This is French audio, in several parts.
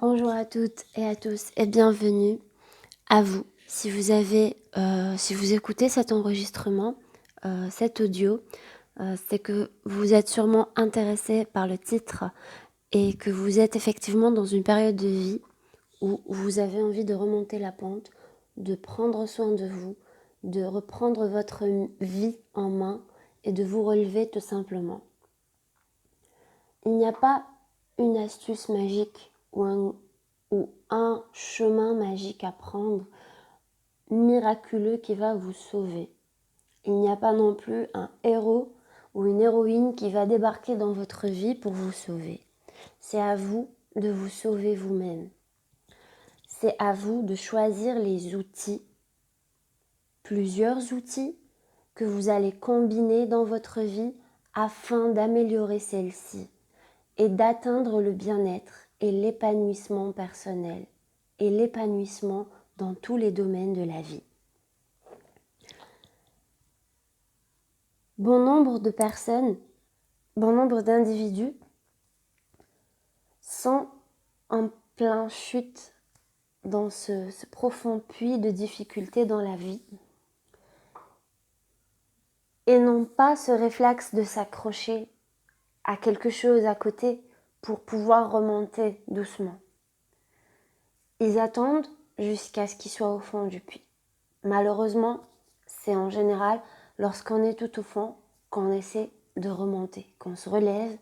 Bonjour à toutes et à tous et bienvenue à vous. Si vous écoutez cet enregistrement, cet audio, c'est que vous êtes sûrement intéressé par le titre et que vous êtes effectivement dans une période de vie où vous avez envie de remonter la pente, de prendre soin de vous, de reprendre votre vie en main et de vous relever tout simplement. Il n'y a pas une astuce magique ou un chemin magique à prendre, miraculeux qui va vous sauver. Il n'y a pas non plus un héros ou une héroïne qui va débarquer dans votre vie pour vous sauver. C'est à vous de vous sauver vous-même. C'est à vous de choisir les outils, plusieurs outils que vous allez combiner dans votre vie afin d'améliorer celle-ci et d'atteindre le bien-être et l'épanouissement personnel et l'épanouissement dans tous les domaines de la vie. Bon nombre de personnes, bon nombre d'individus sont en plein chute dans ce profond puits de difficultés dans la vie et n'ont pas ce réflexe de s'accrocher à quelque chose à côté pour pouvoir remonter doucement. Ils attendent jusqu'à ce qu'ils soient au fond du puits. Malheureusement, c'est en général lorsqu'on est tout au fond qu'on essaie de remonter, qu'on se relève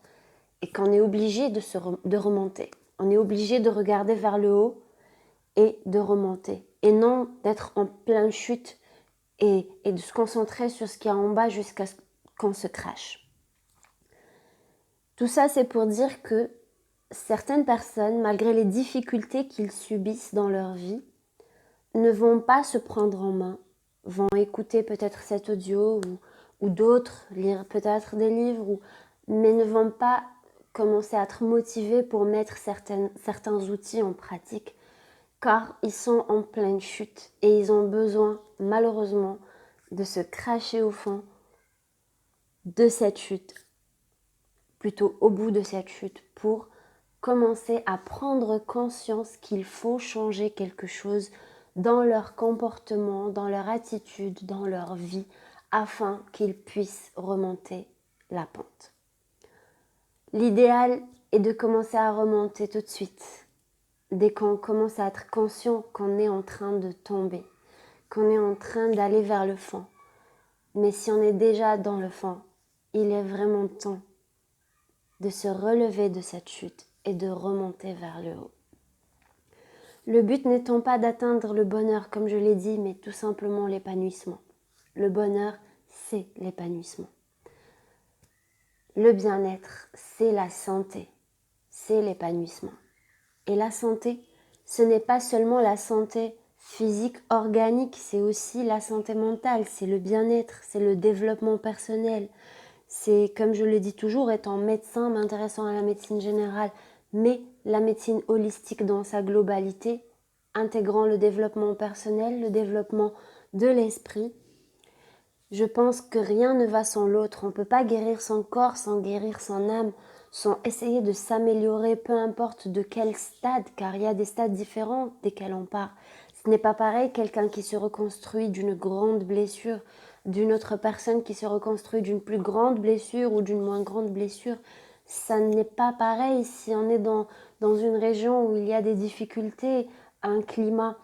et qu'on est obligé de remonter. On est obligé de regarder vers le haut et de remonter. Et non d'être en pleine chute et de se concentrer sur ce qu'il y a en bas jusqu'à ce qu'on se crache. Tout ça, c'est pour dire que certaines personnes, malgré les difficultés qu'ils subissent dans leur vie, ne vont pas se prendre en main, vont écouter peut-être cet audio ou d'autres, lire peut-être des livres, mais ne vont pas commencer à être motivés pour mettre certains outils en pratique, car ils sont en pleine chute et ils ont besoin, malheureusement, de se cracher au fond de cette chute, plutôt au bout de cette chute, pour commencer à prendre conscience qu'il faut changer quelque chose dans leur comportement, dans leur attitude, dans leur vie, afin qu'ils puissent remonter la pente. L'idéal est de commencer à remonter tout de suite, dès qu'on commence à être conscient qu'on est en train de tomber, qu'on est en train d'aller vers le fond. Mais si on est déjà dans le fond, il est vraiment temps de se relever de cette chute et de remonter vers le haut. Le but n'étant pas d'atteindre le bonheur, comme je l'ai dit, mais tout simplement l'épanouissement. Le bonheur, c'est l'épanouissement. Le bien-être, c'est la santé, c'est l'épanouissement. Et la santé, ce n'est pas seulement la santé physique, organique, c'est aussi la santé mentale, c'est le bien-être, c'est le développement personnel. C'est, comme je le dis toujours, étant médecin, m'intéressant à la médecine générale, mais la médecine holistique dans sa globalité, intégrant le développement personnel, le développement de l'esprit. Je pense que rien ne va sans l'autre. On ne peut pas guérir son corps sans guérir son âme, sans essayer de s'améliorer, peu importe de quel stade, car il y a des stades différents desquels on part. Ce n'est pas pareil quelqu'un qui se reconstruit d'une grande blessure, d'une autre personne qui se reconstruit d'une plus grande blessure ou d'une moins grande blessure. Ça n'est pas pareil si on est dans une région où il y a des difficultés, un climat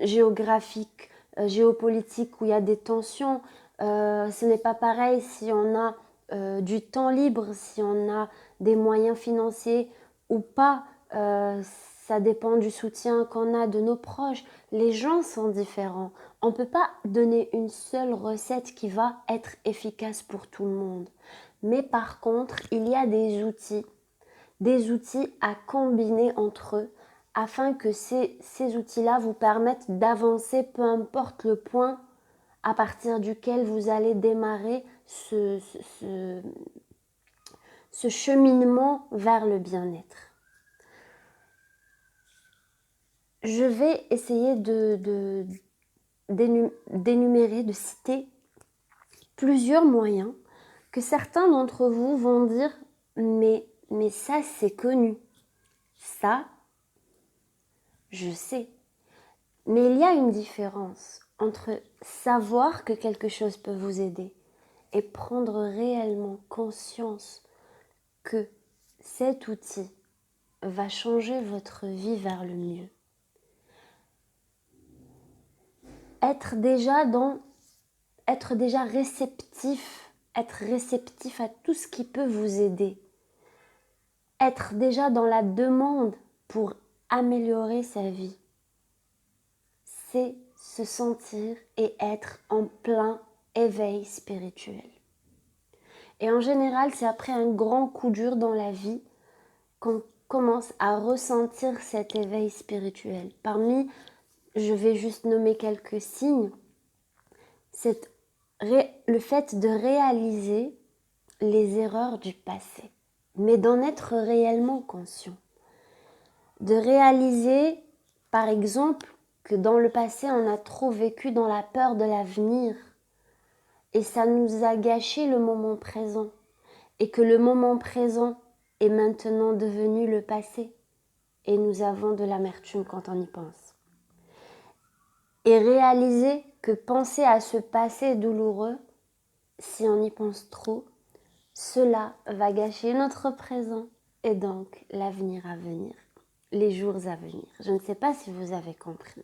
géographique, géopolitique où il y a des tensions. Ce n'est pas pareil si on a du temps libre, si on a des moyens financiers ou pas. Ça dépend du soutien qu'on a de nos proches. Les gens sont différents. On ne peut pas donner une seule recette qui va être efficace pour tout le monde. Mais par contre, il y a des outils à combiner entre eux afin que ces outils-là vous permettent d'avancer, peu importe le point à partir duquel vous allez démarrer ce cheminement vers le bien-être. Je vais essayer d'énumérer, de citer plusieurs moyens que certains d'entre vous vont dire mais ça c'est connu. Ça, je sais. Mais il y a une différence entre savoir que quelque chose peut vous aider et prendre réellement conscience que cet outil va changer votre vie vers le mieux. Être déjà réceptif à tout ce qui peut vous aider. Être déjà dans la demande pour améliorer sa vie. C'est se sentir et être en plein éveil spirituel. Et en général, c'est après un grand coup dur dans la vie qu'on commence à ressentir cet éveil spirituel. Parmi, je vais juste nommer quelques signes, le fait de réaliser les erreurs du passé, mais d'en être réellement conscient. De réaliser, par exemple, que dans le passé, on a trop vécu dans la peur de l'avenir et ça nous a gâché le moment présent et que le moment présent est maintenant devenu le passé et nous avons de l'amertume quand on y pense. Et réaliser que penser à ce passé douloureux, si on y pense trop, cela va gâcher notre présent et donc l'avenir à venir, les jours à venir. Je ne sais pas si vous avez compris.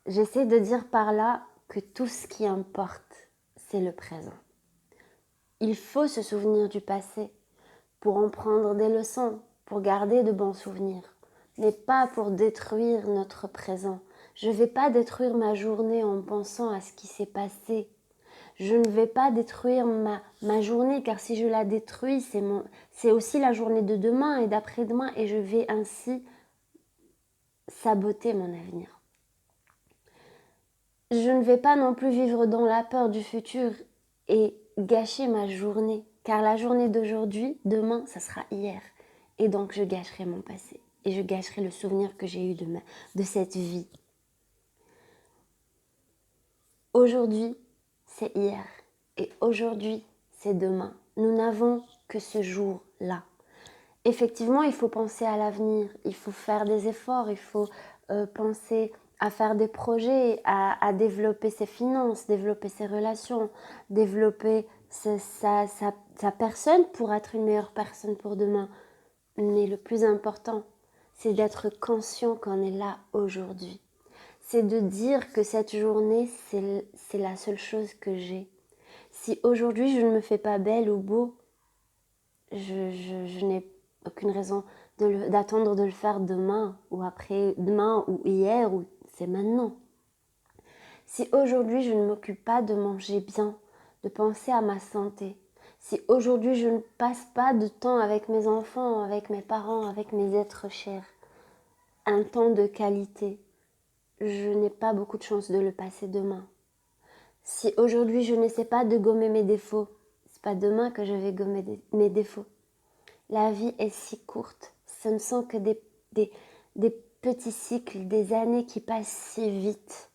J'essaie de dire par là que tout ce qui importe, c'est le présent. Il faut se souvenir du passé pour en prendre des leçons, pour garder de bons souvenirs, mais pas pour détruire notre présent. Je ne vais pas détruire ma journée en pensant à ce qui s'est passé. Je ne vais pas détruire ma journée, car si je la détruis, c'est aussi la journée de demain et d'après-demain, et je vais ainsi saboter mon avenir. Je ne vais pas non plus vivre dans la peur du futur et gâcher ma journée, car la journée d'aujourd'hui, demain, ça sera hier. Et donc, je gâcherai mon passé et je gâcherai le souvenir que j'ai eu de cette vie. Aujourd'hui, c'est hier et aujourd'hui, c'est demain. Nous n'avons que ce jour-là. Effectivement, il faut penser à l'avenir, il faut faire des efforts, il faut penser à faire des projets, à développer ses finances, développer ses relations, développer sa personne pour être une meilleure personne pour demain. Mais le plus important, c'est d'être conscient qu'on est là aujourd'hui. C'est de dire que cette journée, c'est la seule chose que j'ai. Si aujourd'hui je ne me fais pas belle ou beau, je n'ai aucune raison d'attendre de le faire demain ou après-demain ou hier ou c'est maintenant. Si aujourd'hui je ne m'occupe pas de manger bien, de penser à ma santé, si aujourd'hui je ne passe pas de temps avec mes enfants, avec mes parents, avec mes êtres chers, un temps de qualité, je n'ai pas beaucoup de chance de le passer demain. Si aujourd'hui je n'essaie pas de gommer mes défauts, c'est pas demain que je vais gommer mes défauts. La vie est si courte, ce ne sont que des petits cycles, des années qui passent si vite.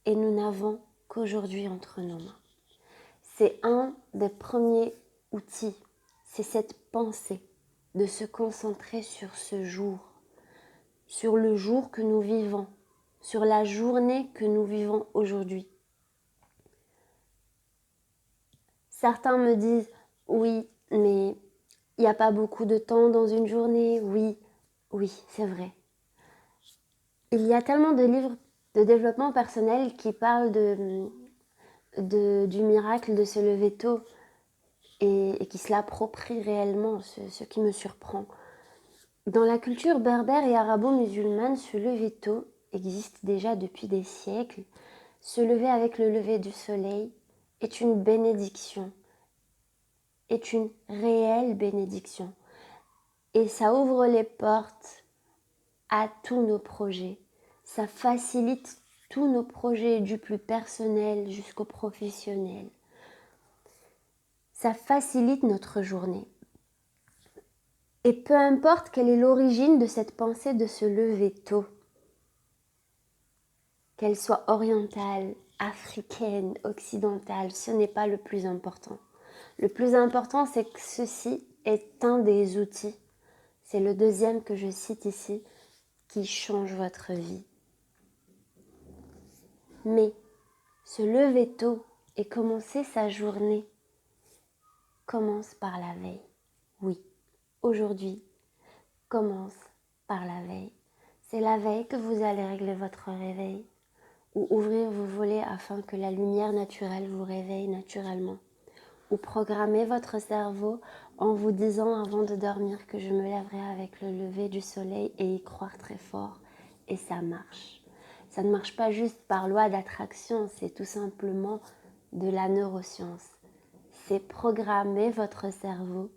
Et nous n'avons qu'aujourd'hui entre nos mains. C'est un des premiers outils, c'est cette pensée de se concentrer sur ce jour, sur le jour que nous vivons, sur la journée que nous vivons aujourd'hui. Certains me disent, oui, mais il n'y a pas beaucoup de temps dans une journée. Oui, c'est vrai. Il y a tellement de livres de développement personnel qui parlent du miracle de se lever tôt et qui se l'approprient réellement, ce qui me surprend. Dans la culture berbère et arabo-musulmane, se lever tôt existe déjà depuis des siècles. Se lever avec le lever du soleil est une bénédiction, est une réelle bénédiction. Et ça ouvre les portes à tous nos projets. Ça facilite tous nos projets, du plus personnel jusqu'au professionnel. Ça facilite notre journée. Et peu importe quelle est l'origine de cette pensée de se lever tôt, qu'elle soit orientale, africaine, occidentale, ce n'est pas le plus important. Le plus important, c'est que ceci est un des outils. C'est le deuxième que je cite ici qui change votre vie. Mais se lever tôt et commencer sa journée commence par la veille. Oui, aujourd'hui commence par la veille. C'est la veille que vous allez régler votre réveil ou ouvrir vos volets afin que la lumière naturelle vous réveille naturellement. Ou programmer votre cerveau en vous disant avant de dormir que je me lèverai avec le lever du soleil et y croire très fort. Et ça marche. Ça ne marche pas juste par loi d'attraction, c'est tout simplement de la neuroscience. C'est programmer votre cerveau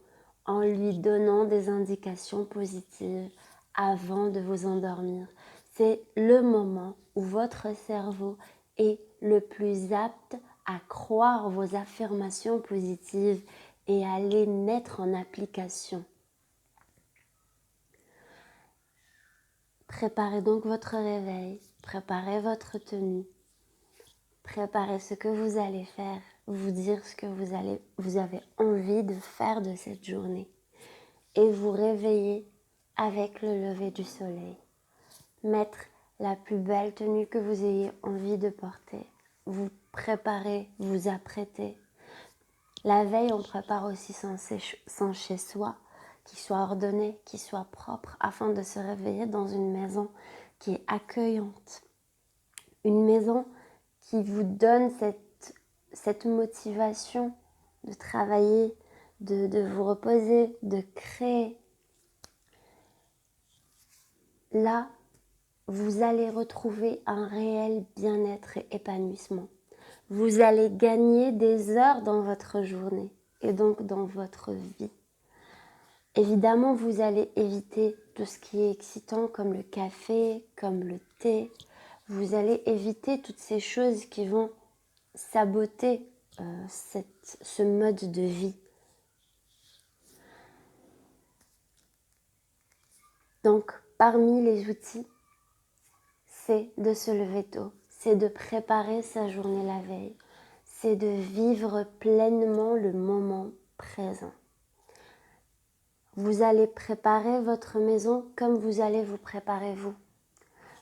en lui donnant des indications positives avant de vous endormir. C'est le moment où votre cerveau est le plus apte à croire vos affirmations positives et à les mettre en application. Préparez donc votre réveil, préparez votre tenue, préparez ce que vous allez faire, vous dire ce que vous avez envie de faire de cette journée et vous réveiller avec le lever du soleil. Mettre la plus belle tenue que vous ayez envie de porter, vous préparer, vous apprêter. La veille, on prépare aussi son chez-soi, qui soit ordonné, qui soit propre, afin de se réveiller dans une maison qui est accueillante. Une maison qui vous donne cette motivation de travailler, de vous reposer, de créer. Là, vous allez retrouver un réel bien-être et épanouissement. Vous allez gagner des heures dans votre journée et donc dans votre vie. Évidemment, vous allez éviter tout ce qui est excitant comme le café, comme le thé. Vous allez éviter toutes ces choses qui vont saboter ce mode de vie. Donc, parmi les outils, c'est de se lever tôt, c'est de préparer sa journée la veille, c'est de vivre pleinement le moment présent. Vous allez préparer votre maison comme vous allez vous préparer vous.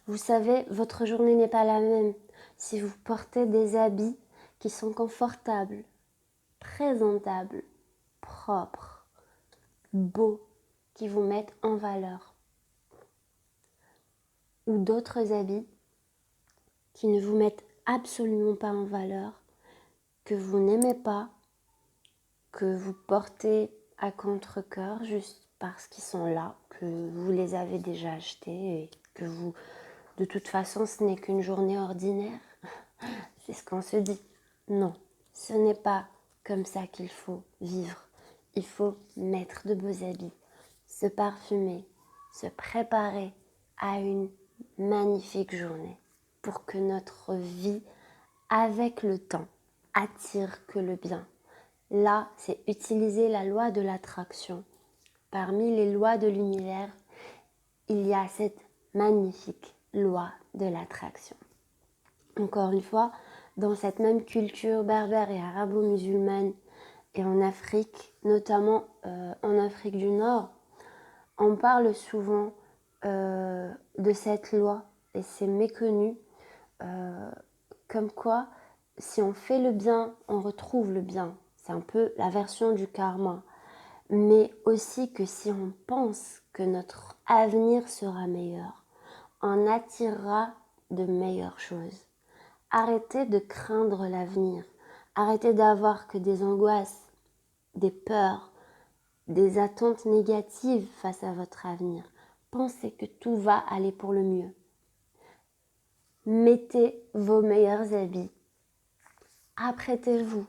Vous savez, votre journée n'est pas la même si vous portez des habits qui sont confortables, présentables, propres, beaux, qui vous mettent en valeur. Ou d'autres habits qui ne vous mettent absolument pas en valeur, que vous n'aimez pas, que vous portez à contre-cœur juste parce qu'ils sont là, que vous les avez déjà achetés et que vous, de toute façon, ce n'est qu'une journée ordinaire. C'est ce qu'on se dit. Non, ce n'est pas comme ça qu'il faut vivre. Il faut mettre de beaux habits, se parfumer, se préparer à une magnifique journée pour que notre vie, avec le temps, attire que le bien. Là, c'est utiliser la loi de l'attraction. Parmi les lois de l'univers, il y a cette magnifique loi de l'attraction. Encore une fois, dans cette même culture berbère et arabo-musulmane et en Afrique, notamment en Afrique du Nord, on parle souvent de cette loi et c'est méconnu, comme quoi si on fait le bien, on retrouve le bien. C'est un peu la version du karma. Mais aussi que si on pense que notre avenir sera meilleur, on attirera de meilleures choses. Arrêtez de craindre l'avenir. Arrêtez d'avoir que des angoisses, des peurs, des attentes négatives face à votre avenir. Pensez que tout va aller pour le mieux. Mettez vos meilleurs habits. Apprêtez-vous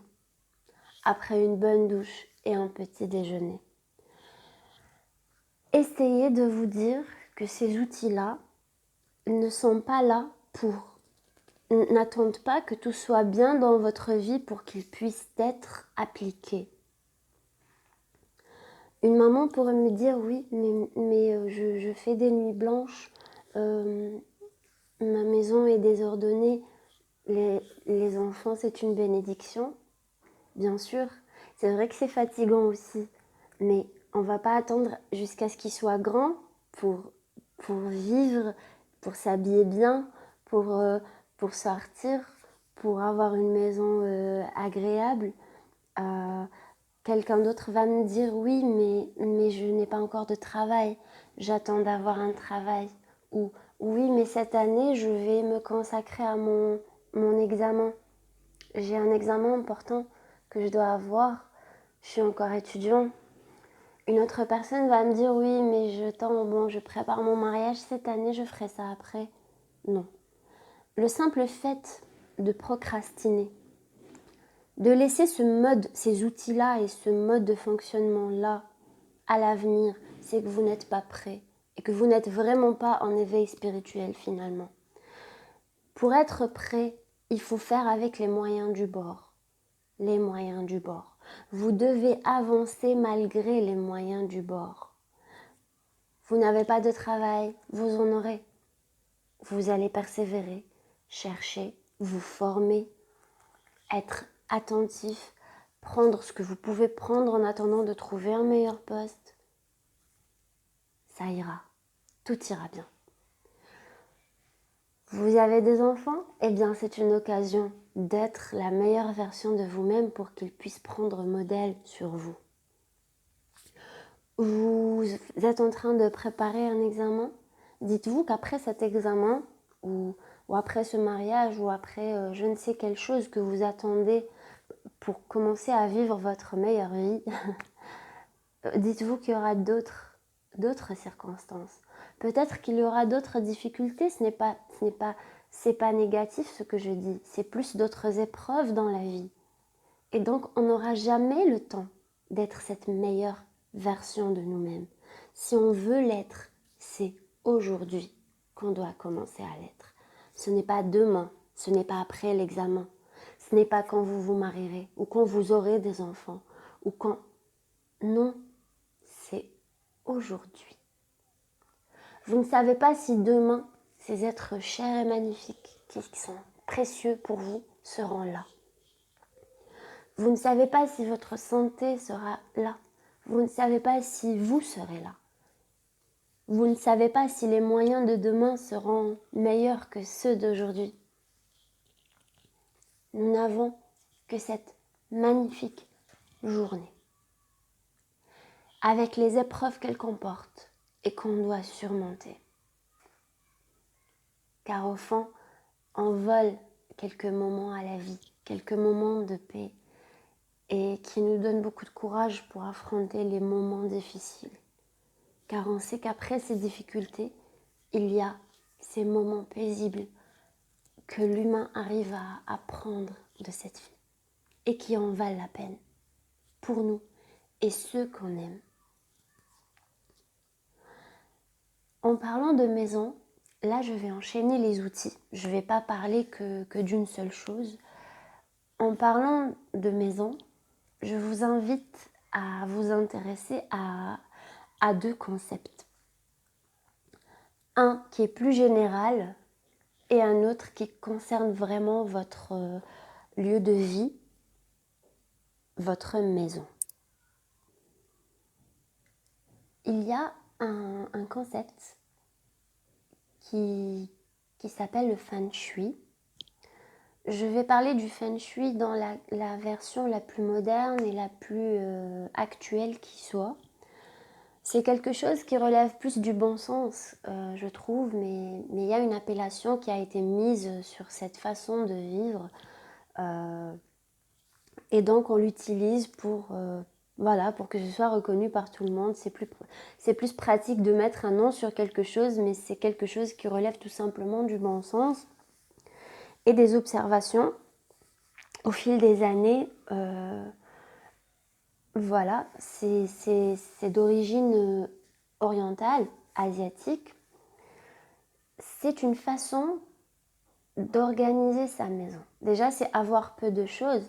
après une bonne douche et un petit déjeuner. Essayez de vous dire que ces outils-là ne sont pas là pour... N'attendent pas que tout soit bien dans votre vie pour qu'ils puissent être appliqués. Une maman pourrait me dire, oui, mais je fais des nuits blanches, ma maison est désordonnée, les enfants c'est une bénédiction. Bien sûr, c'est vrai que c'est fatigant aussi, mais On va pas attendre jusqu'à ce qu'il soit grand pour vivre, pour s'habiller bien, pour sortir, pour avoir une maison agréable. Quelqu'un d'autre va me dire oui, mais je n'ai pas encore de travail, j'attends d'avoir un travail. Ou oui, mais cette année, je vais me consacrer à mon examen. J'ai un examen important que je dois avoir, je suis encore étudiant. Une autre personne va me dire oui, mais je prépare mon mariage cette année, je ferai ça après. Non. Le simple fait de procrastiner, de laisser ce mode, ces outils-là et ce mode de fonctionnement-là à l'avenir, c'est que vous n'êtes pas prêt et que vous n'êtes vraiment pas en éveil spirituel finalement. Pour être prêt, il faut faire avec les moyens du bord. Les moyens du bord. Vous devez avancer malgré les moyens du bord. Vous n'avez pas de travail, vous en aurez. Vous allez persévérer, chercher, vous former, être attentif, prendre ce que vous pouvez prendre en attendant de trouver un meilleur poste. Ça ira, tout ira bien. Vous avez des enfants? Eh bien, c'est une occasion d'être la meilleure version de vous-même pour qu'ils puissent prendre modèle sur vous. Vous êtes en train de préparer un examen? Dites-vous qu'après cet examen, ou après ce mariage, ou après je ne sais quelle chose que vous attendez pour commencer à vivre votre meilleure vie, dites-vous qu'il y aura d'autres circonstances. Peut-être qu'il y aura d'autres difficultés, c'est pas négatif ce que je dis, c'est plus d'autres épreuves dans la vie. Et donc on n'aura jamais le temps d'être cette meilleure version de nous-mêmes. Si on veut l'être, c'est aujourd'hui qu'on doit commencer à l'être. Ce n'est pas demain, ce n'est pas après l'examen, ce n'est pas quand vous vous marierez ou quand vous aurez des enfants ou quand... Non, c'est aujourd'hui. Vous ne savez pas si demain, ces êtres chers et magnifiques qui sont précieux pour vous seront là. Vous ne savez pas si votre santé sera là. Vous ne savez pas si vous serez là. Vous ne savez pas si les moyens de demain seront meilleurs que ceux d'aujourd'hui. Nous n'avons que cette magnifique journée, avec les épreuves qu'elle comporte et qu'on doit surmonter. Car au fond, on vole quelques moments à la vie, quelques moments de paix, et qui nous donnent beaucoup de courage pour affronter les moments difficiles. Car on sait qu'après ces difficultés, il y a ces moments paisibles que l'humain arrive à apprendre de cette vie et qui en valent la peine pour nous et ceux qu'on aime. En parlant de maison, là je vais enchaîner les outils. Je ne vais pas parler que d'une seule chose. En parlant de maison, je vous invite à vous intéresser à deux concepts. Un qui est plus général et un autre qui concerne vraiment votre lieu de vie, votre maison. Il y a un concept qui s'appelle le Feng Shui. Je vais parler du Feng Shui dans la version la plus moderne et la plus actuelle qui soit. C'est quelque chose qui relève plus du bon sens, je trouve, mais il y a une appellation qui a été mise sur cette façon de vivre. Et donc on l'utilise pour que ce soit reconnu par tout le monde. C'est plus pratique de mettre un nom sur quelque chose, mais c'est quelque chose qui relève tout simplement du bon sens et des observations au fil des années. C'est d'origine orientale, asiatique. C'est une façon d'organiser sa maison. Déjà, c'est avoir peu de choses,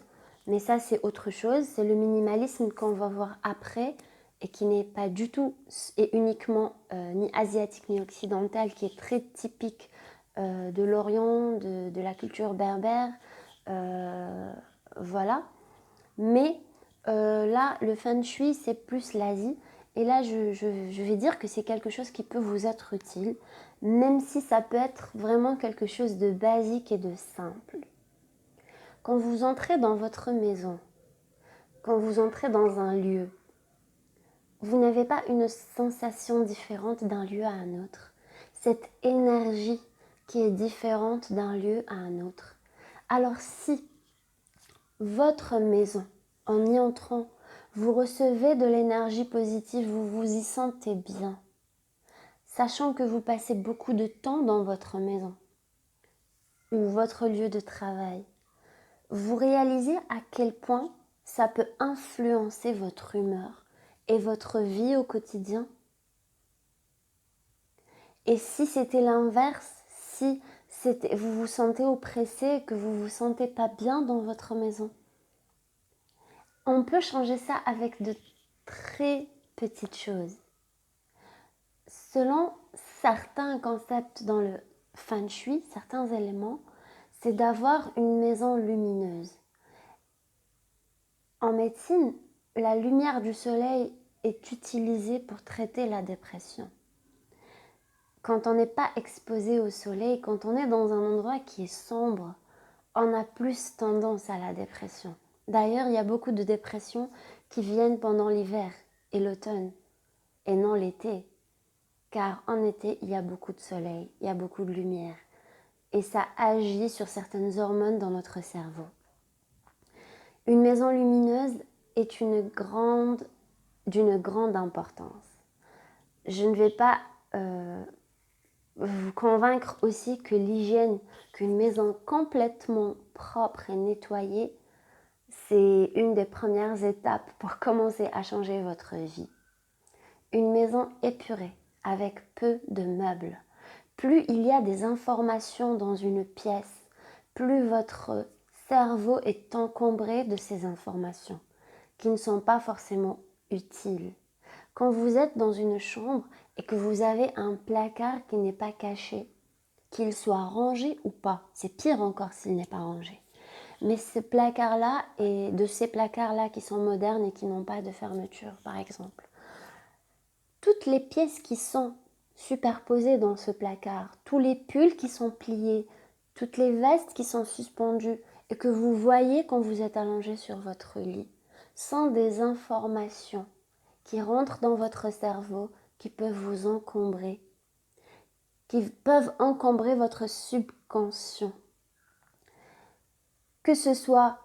mais ça, c'est autre chose. C'est le minimalisme qu'on va voir après et qui n'est pas du tout et uniquement ni asiatique ni occidental, qui est très typique de l'Orient, de la culture berbère. Voilà. Mais là, le Feng Shui, c'est plus l'Asie Et là, je vais dire que c'est quelque chose qui peut vous être utile, même si ça peut être vraiment quelque chose de basique et de simple. Quand vous entrez dans votre maison, quand vous entrez dans un lieu, vous n'avez pas une sensation différente d'un lieu à un autre. Cette énergie qui est différente d'un lieu à un autre. Alors si votre maison, en y entrant, vous recevez de l'énergie positive, vous vous y sentez bien, sachant que vous passez beaucoup de temps dans votre maison ou votre lieu de travail, vous réalisez à quel point ça peut influencer votre humeur et votre vie au quotidien. Et si c'était l'inverse, si vous vous sentez oppressé, que vous vous sentez pas bien dans votre maison, on peut changer ça avec de très petites choses. Selon certains concepts dans le feng shui, certains éléments, c'est d'avoir une maison lumineuse. En médecine, la lumière du soleil est utilisée pour traiter la dépression. Quand on n'est pas exposé au soleil, quand on est dans un endroit qui est sombre, on a plus tendance à la dépression. D'ailleurs, il y a beaucoup de dépressions qui viennent pendant l'hiver et l'automne, et non l'été. Car en été, il y a beaucoup de soleil, il y a beaucoup de lumière. Et ça agit sur certaines hormones dans notre cerveau. Une maison lumineuse est d'une grande importance. Je ne vais pas vous convaincre aussi que l'hygiène, qu'une maison complètement propre et nettoyée, c'est une des premières étapes pour commencer à changer votre vie. Une maison épurée, avec peu de meubles. Plus il y a des informations dans une pièce, plus votre cerveau est encombré de ces informations qui ne sont pas forcément utiles. Quand vous êtes dans une chambre et que vous avez un placard qui n'est pas caché, qu'il soit rangé ou pas, c'est pire encore s'il n'est pas rangé. Mais ce placard-là et de ces placards-là qui sont modernes et qui n'ont pas de fermeture, par exemple, toutes les pièces qui sont superposées dans ce placard, tous les pulls qui sont pliés, toutes les vestes qui sont suspendues et que vous voyez quand vous êtes allongé sur votre lit, sont des informations qui rentrent dans votre cerveau, qui peuvent vous encombrer, qui peuvent encombrer votre subconscient. Que ce soit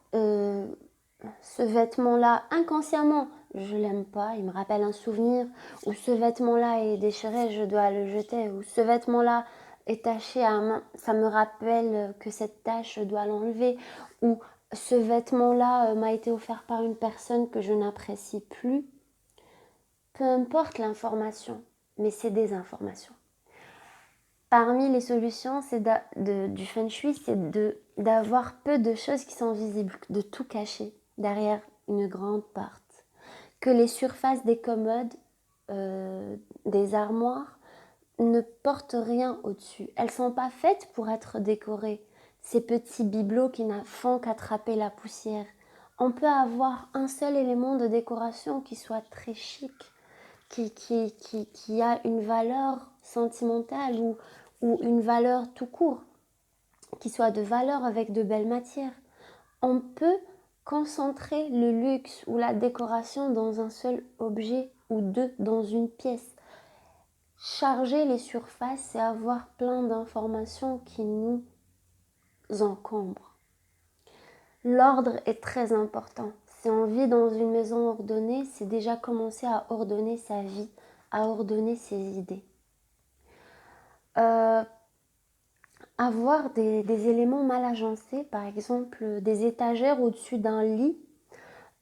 ce vêtement-là, inconsciemment, je l'aime pas, il me rappelle un souvenir, ou ce vêtement-là est déchiré, je dois le jeter, ou ce vêtement-là est taché à main, ça me rappelle que cette tache, je dois l'enlever, ou ce vêtement-là m'a été offert par une personne que je n'apprécie plus. Peu importe l'information, mais c'est des informations. Parmi les solutions du feng shui, c'est d'avoir peu de choses qui sont visibles, de tout cacher derrière une grande porte. Que les surfaces des commodes, des armoires, ne portent rien au-dessus. Elles ne sont pas faites pour être décorées. Ces petits bibelots qui ne font qu'attraper la poussière. On peut avoir un seul élément de décoration qui soit très chic, qui a une valeur sentimentale ou une valeur tout court, qui soit de valeur avec de belles matières. On peut concentrer le luxe ou la décoration dans un seul objet ou deux dans une pièce. Charger les surfaces et avoir plein d'informations qui nous encombrent. L'ordre est très important. Si on vit dans une maison ordonnée, c'est déjà commencer à ordonner sa vie, à ordonner ses idées. Avoir des éléments mal agencés, par exemple des étagères au-dessus d'un lit,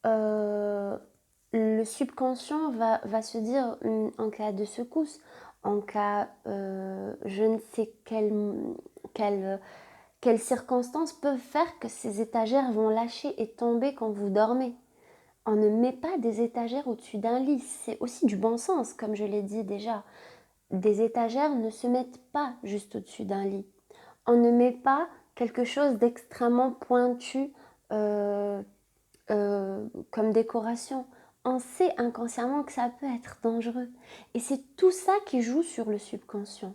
le subconscient va se dire en cas de secousse, en cas je ne sais quelles circonstances peuvent faire que ces étagères vont lâcher et tomber quand vous dormez. On ne met pas des étagères au-dessus d'un lit, c'est aussi du bon sens, comme je l'ai dit déjà. Des étagères ne se mettent pas juste au-dessus d'un lit. On ne met pas quelque chose d'extrêmement pointu comme décoration. on sait inconsciemment que ça peut être dangereux. Et c'est tout ça qui joue sur le subconscient.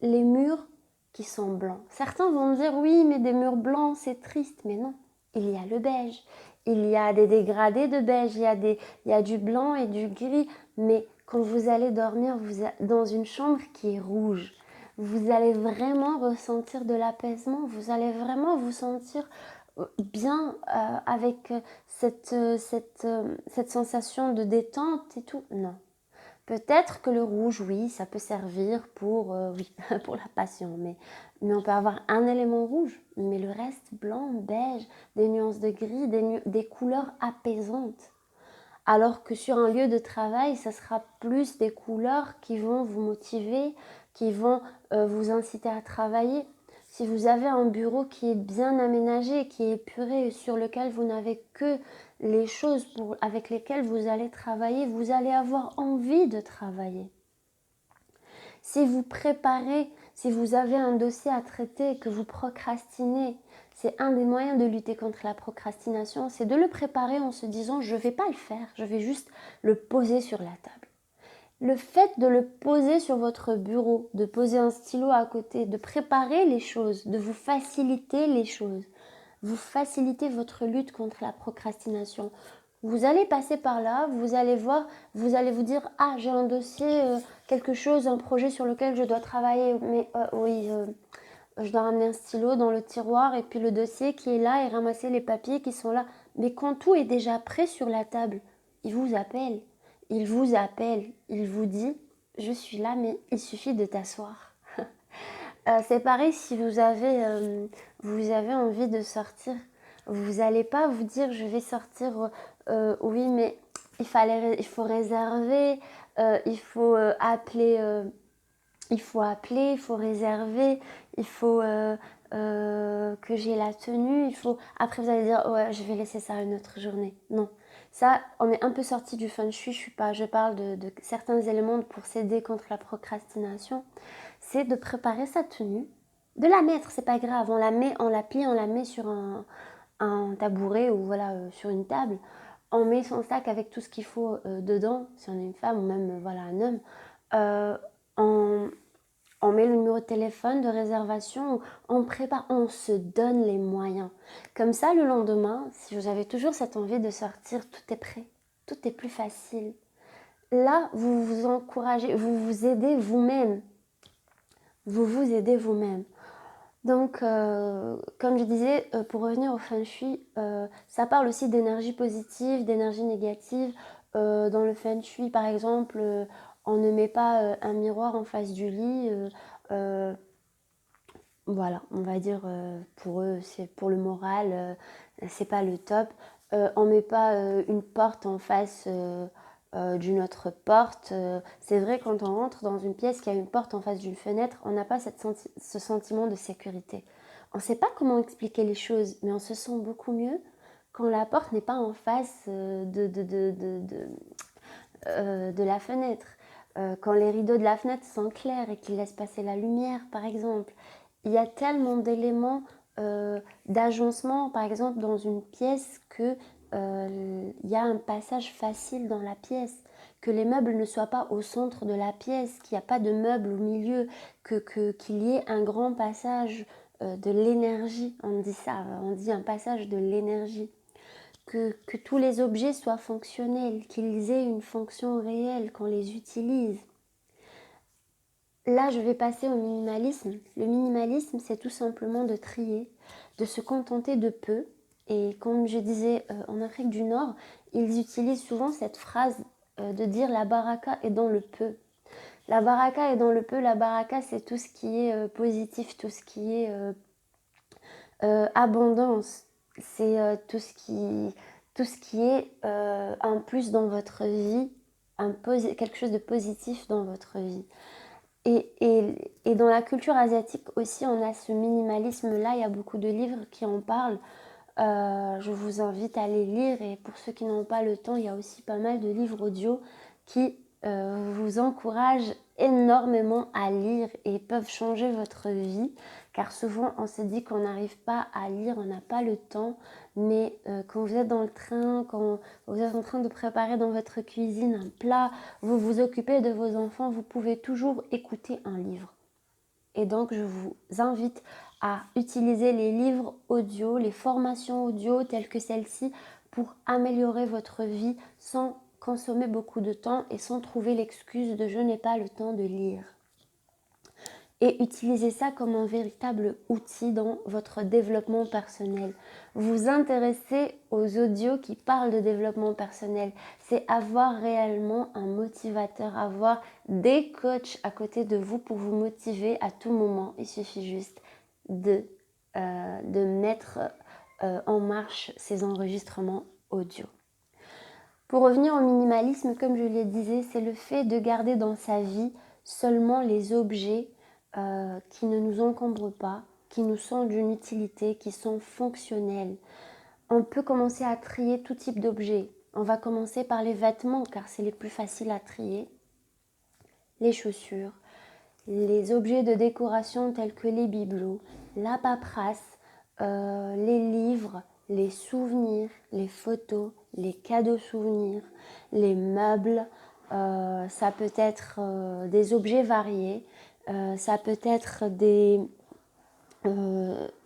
Les murs qui sont blancs. Certains vont me dire, oui, mais des murs blancs, c'est triste. Mais non, il y a le beige. Il y a des dégradés de beige, il y a du blanc et du gris. Mais quand vous allez dormir dans une chambre qui est rouge, vous allez vraiment ressentir de l'apaisement. Vous allez vraiment vous sentir bien avec cette sensation de détente et tout. Non. Peut-être que le rouge, oui, ça peut servir pour, oui, pour la passion, mais on peut avoir un élément rouge, mais le reste, blanc, beige, des nuances de gris, des couleurs apaisantes. Alors que sur un lieu de travail, ça sera plus des couleurs qui vont vous motiver, qui vont vous inciter à travailler. Si vous avez un bureau qui est bien aménagé, qui est épuré, sur lequel vous n'avez que les choses avec lesquelles vous allez travailler, vous allez avoir envie de travailler. Si vous préparez, si vous avez un dossier à traiter, que vous procrastinez, c'est un des moyens de lutter contre la procrastination, c'est de le préparer en se disant je ne vais pas le faire, je vais juste le poser sur la table. Le fait de le poser sur votre bureau, de poser un stylo à côté, de préparer les choses, de vous faciliter les choses, vous facilitez votre lutte contre la procrastination. Vous allez passer par là, vous allez voir, vous allez vous dire ah j'ai un dossier, quelque chose, un projet sur lequel je dois travailler, mais oui, je dois ramener un stylo dans le tiroir et puis le dossier qui est là et ramasser les papiers qui sont là. Mais quand tout est déjà prêt sur la table, il vous appelle, il vous dit je suis là mais il suffit de t'asseoir. C'est pareil si vous avez envie de sortir. Vous n'allez pas vous dire je vais sortir, oui mais il faut réserver, il faut appeler, il faut réserver, il faut que j'ai la tenue, Après vous allez dire ouais je vais laisser ça une autre journée. Non, ça on est un peu sorti du feng shui, je parle de certains éléments pour s'aider contre la procrastination. C'est de préparer sa tenue, de la mettre, c'est pas grave, on la plie, on la met sur un tabouret ou voilà sur une table, on met son sac avec tout ce qu'il faut dedans, si on est une femme ou même voilà un homme, on met le numéro de téléphone de réservation, on prépare, on se donne les moyens. Comme ça, le lendemain, si vous avez toujours cette envie de sortir, tout est prêt, tout est plus facile. Là, vous vous encouragez, vous vous aidez vous-même. Vous vous aidez vous-même. Donc, comme je disais, pour revenir au feng shui, ça parle aussi d'énergie positive, d'énergie négative. Dans le feng shui, par exemple, on ne met pas un miroir en face du lit. Voilà, on va dire pour eux, c'est pour le moral, c'est pas le top. On met pas une porte en face d'une autre porte. C'est vrai, quand on rentre dans une pièce qui a une porte en face d'une fenêtre, on n'a pas ce sentiment de sécurité. On ne sait pas comment expliquer les choses, mais on se sent beaucoup mieux quand la porte n'est pas en face de la fenêtre. Quand les rideaux de la fenêtre sont clairs et qu'ils laissent passer la lumière, par exemple. Il y a tellement d'éléments d'agencement, par exemple, dans une pièce que il y a un passage facile dans la pièce, que les meubles ne soient pas au centre de la pièce, qu'il n'y a pas de meubles au milieu, qu'il y ait un grand passage de l'énergie. On dit ça, on dit un passage de l'énergie. Que tous les objets soient fonctionnels, qu'ils aient une fonction réelle, qu'on les utilise. Là, je vais passer au minimalisme. Le minimalisme, c'est tout simplement de trier, de se contenter de peu. Et comme je disais, en Afrique du Nord, ils utilisent souvent cette phrase de dire la baraka est dans le peu. La baraka est dans le peu. La baraka, c'est tout ce qui est positif, tout ce qui est abondance. C'est tout ce qui est un plus dans votre vie, quelque chose de positif dans votre vie. Et dans la culture asiatique aussi, on a ce minimalisme-là. Il y a beaucoup de livres qui en parlent. Je vous invite à les lire. Et pour ceux qui n'ont pas le temps, il y a aussi pas mal de livres audio qui vous encouragent énormément à lire et peuvent changer votre vie, car souvent on se dit qu'on n'arrive pas à lire, on n'a pas le temps, mais quand vous êtes dans le train, quand vous êtes en train de préparer dans votre cuisine un plat, vous vous occupez de vos enfants, vous pouvez toujours écouter un livre. Et donc je vous invite à utiliser les livres audio, les formations audio telles que celle-ci pour améliorer votre vie sans consommer beaucoup de temps et sans trouver l'excuse de je n'ai pas le temps de lire. Et utilisez ça comme un véritable outil dans votre développement personnel. Vous intéressez aux audios qui parlent de développement personnel. C'est avoir réellement un motivateur, avoir des coachs à côté de vous pour vous motiver à tout moment. Il suffit juste de mettre en marche ces enregistrements audio. Pour revenir au minimalisme, comme je le disais, c'est le fait de garder dans sa vie seulement les objets qui ne nous encombrent pas, qui nous sont d'une utilité, qui sont fonctionnels. On peut commencer à trier tout type d'objets. On va commencer par les vêtements car c'est les plus faciles à trier, les chaussures, les objets de décoration tels que les bibelots, la paperasse, les livres, les souvenirs, les photos, les cadeaux souvenirs, les meubles, ça peut être des objets variés, ça peut être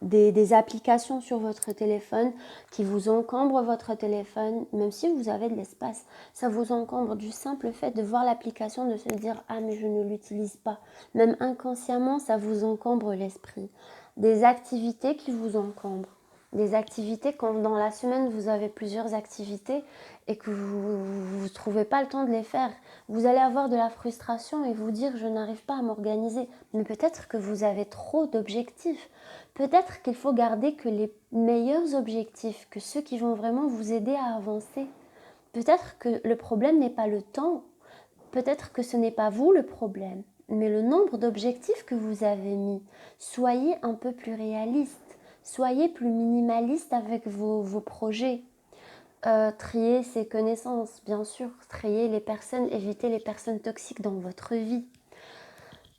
des applications sur votre téléphone qui vous encombrent votre téléphone, même si vous avez de l'espace, ça vous encombre du simple fait de voir l'application, de se dire « Ah mais je ne l'utilise pas ». Même inconsciemment, ça vous encombre l'esprit. Des activités qui vous encombrent. Des activités quand dans la semaine vous avez plusieurs activités et que vous ne trouvez pas le temps de les faire. Vous allez avoir de la frustration et vous dire je n'arrive pas à m'organiser. Mais peut-être que vous avez trop d'objectifs. Peut-être qu'il faut garder que les meilleurs objectifs, que ceux qui vont vraiment vous aider à avancer. Peut-être que le problème n'est pas le temps. Peut-être que ce n'est pas vous le problème, mais le nombre d'objectifs que vous avez mis. Soyez un peu plus réaliste. Soyez plus minimaliste avec vos projets. Trier ses connaissances, bien sûr. Trier les personnes, éviter les personnes toxiques dans votre vie.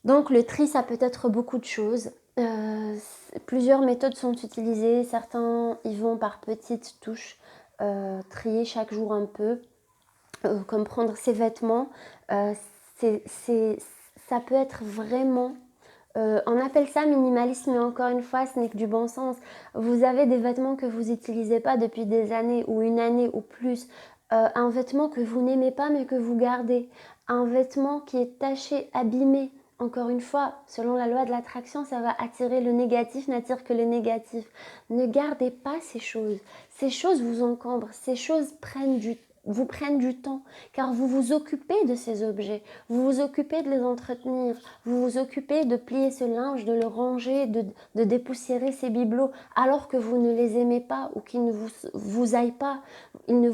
Donc le tri, ça peut être beaucoup de choses. Plusieurs méthodes sont utilisées. Certains y vont par petites touches. Trier chaque jour un peu. Comme prendre ses vêtements. Ça peut être vraiment... on appelle ça minimalisme, mais encore une fois, ce n'est que du bon sens. Vous avez des vêtements que vous n'utilisez pas depuis des années ou une année ou plus. Un vêtement que vous n'aimez pas mais que vous gardez. Un vêtement qui est taché, abîmé. Encore une fois, selon la loi de l'attraction, ça va attirer le négatif, n'attire que le négatif. Ne gardez pas ces choses. Ces choses vous encombrent. Ces choses vous prennent du temps, car vous vous occupez de ces objets, vous vous occupez de les entretenir, vous vous occupez de plier ce linge, de le ranger, de dépoussiérer ces bibelots, alors que vous ne les aimez pas ou qu'ils ne vous aillent pas, ils ne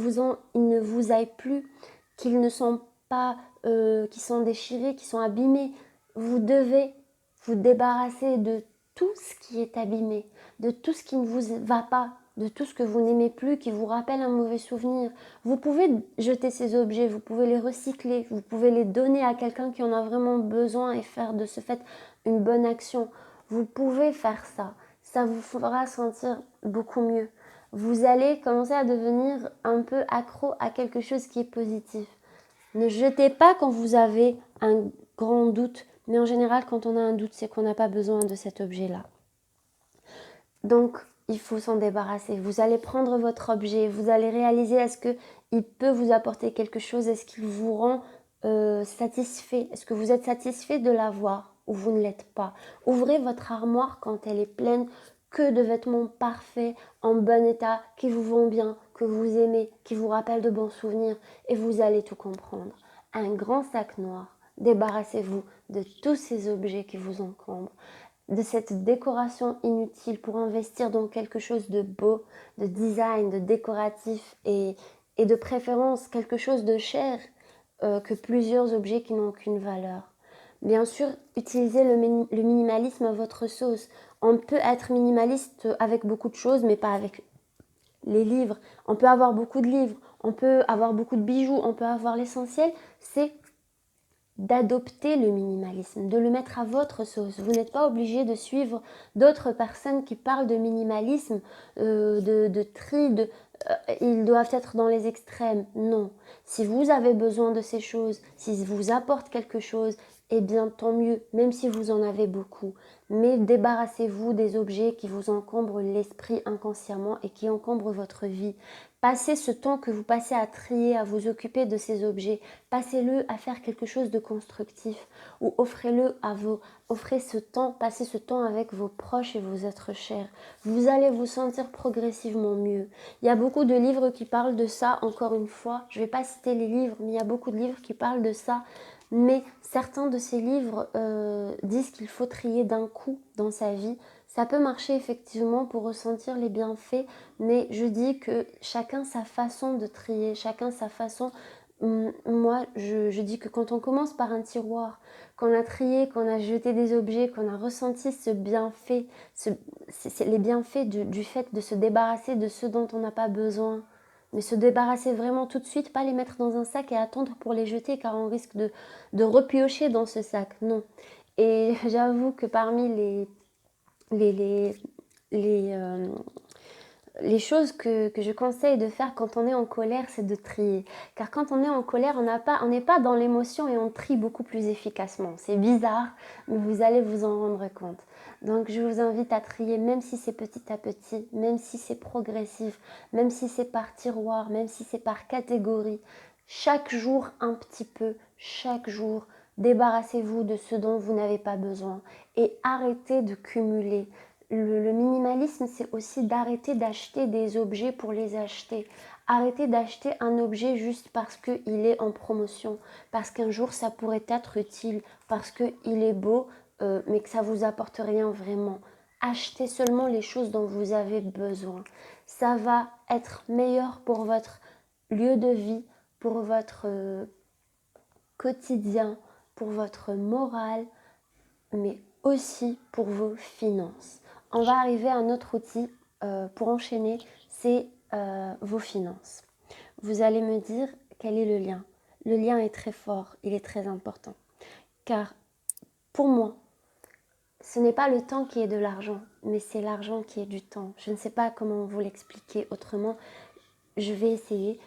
vous aillent plus, qu'ils ne sont pas, qui sont déchirés, qui sont abîmés. Vous devez vous débarrasser de tout ce qui est abîmé, de tout ce qui ne vous va pas, de tout ce que vous n'aimez plus, qui vous rappelle un mauvais souvenir. Vous pouvez jeter ces objets, vous pouvez les recycler, vous pouvez les donner à quelqu'un qui en a vraiment besoin et faire de ce fait une bonne action. Vous pouvez faire ça. Ça vous fera sentir beaucoup mieux. Vous allez commencer à devenir un peu accro à quelque chose qui est positif. Ne jetez pas quand vous avez un grand doute, mais en général, quand on a un doute, c'est qu'on n'a pas besoin de cet objet-là. Donc, il faut s'en débarrasser. Vous allez prendre votre objet, vous allez réaliser est-ce qu'il peut vous apporter quelque chose, est-ce qu'il vous rend satisfait, est-ce que vous êtes satisfait de l'avoir ou vous ne l'êtes pas. Ouvrez votre armoire quand elle est pleine que de vêtements parfaits, en bon état, qui vous vont bien, que vous aimez, qui vous rappellent de bons souvenirs et vous allez tout comprendre. Un grand sac noir, débarrassez-vous de tous ces objets qui vous encombrent, de cette décoration inutile pour investir dans quelque chose de beau, de design, de décoratif et de préférence quelque chose de cher que plusieurs objets qui n'ont aucune valeur. Bien sûr, utilisez le minimalisme à votre sauce. On peut être minimaliste avec beaucoup de choses, mais pas avec les livres. On peut avoir beaucoup de livres, on peut avoir beaucoup de bijoux, on peut avoir l'essentiel, c'est d'adopter le minimalisme, de le mettre à votre sauce. Vous n'êtes pas obligé de suivre d'autres personnes qui parlent de minimalisme, de tri, ils doivent être dans les extrêmes. Non. Si vous avez besoin de ces choses, s'ils vous apportent quelque chose, eh bien tant mieux, même si vous en avez beaucoup. Mais débarrassez-vous des objets qui vous encombrent l'esprit inconsciemment et qui encombrent votre vie. Passez ce temps que vous passez à trier, à vous occuper de ces objets, passez-le à faire quelque chose de constructif ou offrez ce temps, passez ce temps avec vos proches et vos êtres chers. Vous allez vous sentir progressivement mieux. Il y a beaucoup de livres qui parlent de ça, encore une fois. Je ne vais pas citer les livres, mais il y a beaucoup de livres qui parlent de ça. Mais certains de ces livres disent qu'il faut trier d'un coup dans sa vie. Ça peut marcher effectivement pour ressentir les bienfaits, mais je dis que chacun sa façon de trier, chacun sa façon. Moi, je dis que quand on commence par un tiroir, qu'on a trié, qu'on a jeté des objets, qu'on a ressenti ce bienfait, c'est les bienfaits du fait de se débarrasser de ceux dont on n'a pas besoin, mais se débarrasser vraiment tout de suite, pas les mettre dans un sac et attendre pour les jeter car on risque de repiocher dans ce sac, non. Et j'avoue que parmi les, les choses que je conseille de faire quand on est en colère, c'est de trier. Car quand on est en colère, on n'est pas dans l'émotion et on trie beaucoup plus efficacement. C'est bizarre, mais vous allez vous en rendre compte. Donc je vous invite à trier, même si c'est petit à petit, même si c'est progressif, même si c'est par tiroir, même si c'est par catégorie. Chaque jour un petit peu, chaque jour, débarrassez-vous de ce dont vous n'avez pas besoin et arrêtez de cumuler. Le minimalisme, c'est aussi d'arrêter d'acheter des objets pour les acheter. Arrêter d'acheter un objet juste parce qu'il est en promotion, parce qu'un jour ça pourrait être utile, parce qu'il est beau, mais que ça ne vous apporte rien vraiment. Achetez seulement les choses dont vous avez besoin. Ça va être meilleur pour votre lieu de vie, pour votre quotidien, pour votre morale, mais aussi pour vos finances. On va arriver à un autre outil pour enchaîner, c'est vos finances. Vous allez me dire quel est le lien. Le lien est très fort, il est très important. Car pour moi, ce n'est pas le temps qui est de l'argent, mais c'est l'argent qui est du temps. Je ne sais pas comment vous l'expliquer autrement. Je vais essayer.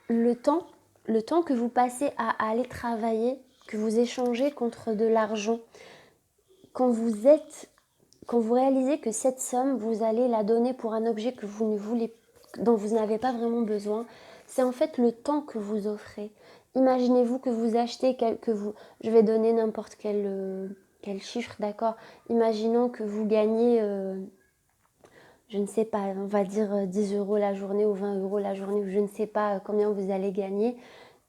Le temps que vous passez à aller travailler, que vous échangez contre de l'argent, quand vous réalisez que cette somme, vous allez la donner pour un objet que vous ne voulez, dont vous n'avez pas vraiment besoin, c'est en fait le temps que vous offrez. Imaginez-vous que vous achetez, je vais donner n'importe quel chiffre, d'accord. Imaginons que vous gagnez, je ne sais pas, on va dire 10 € la journée ou 20 € la journée, ou je ne sais pas combien vous allez gagner.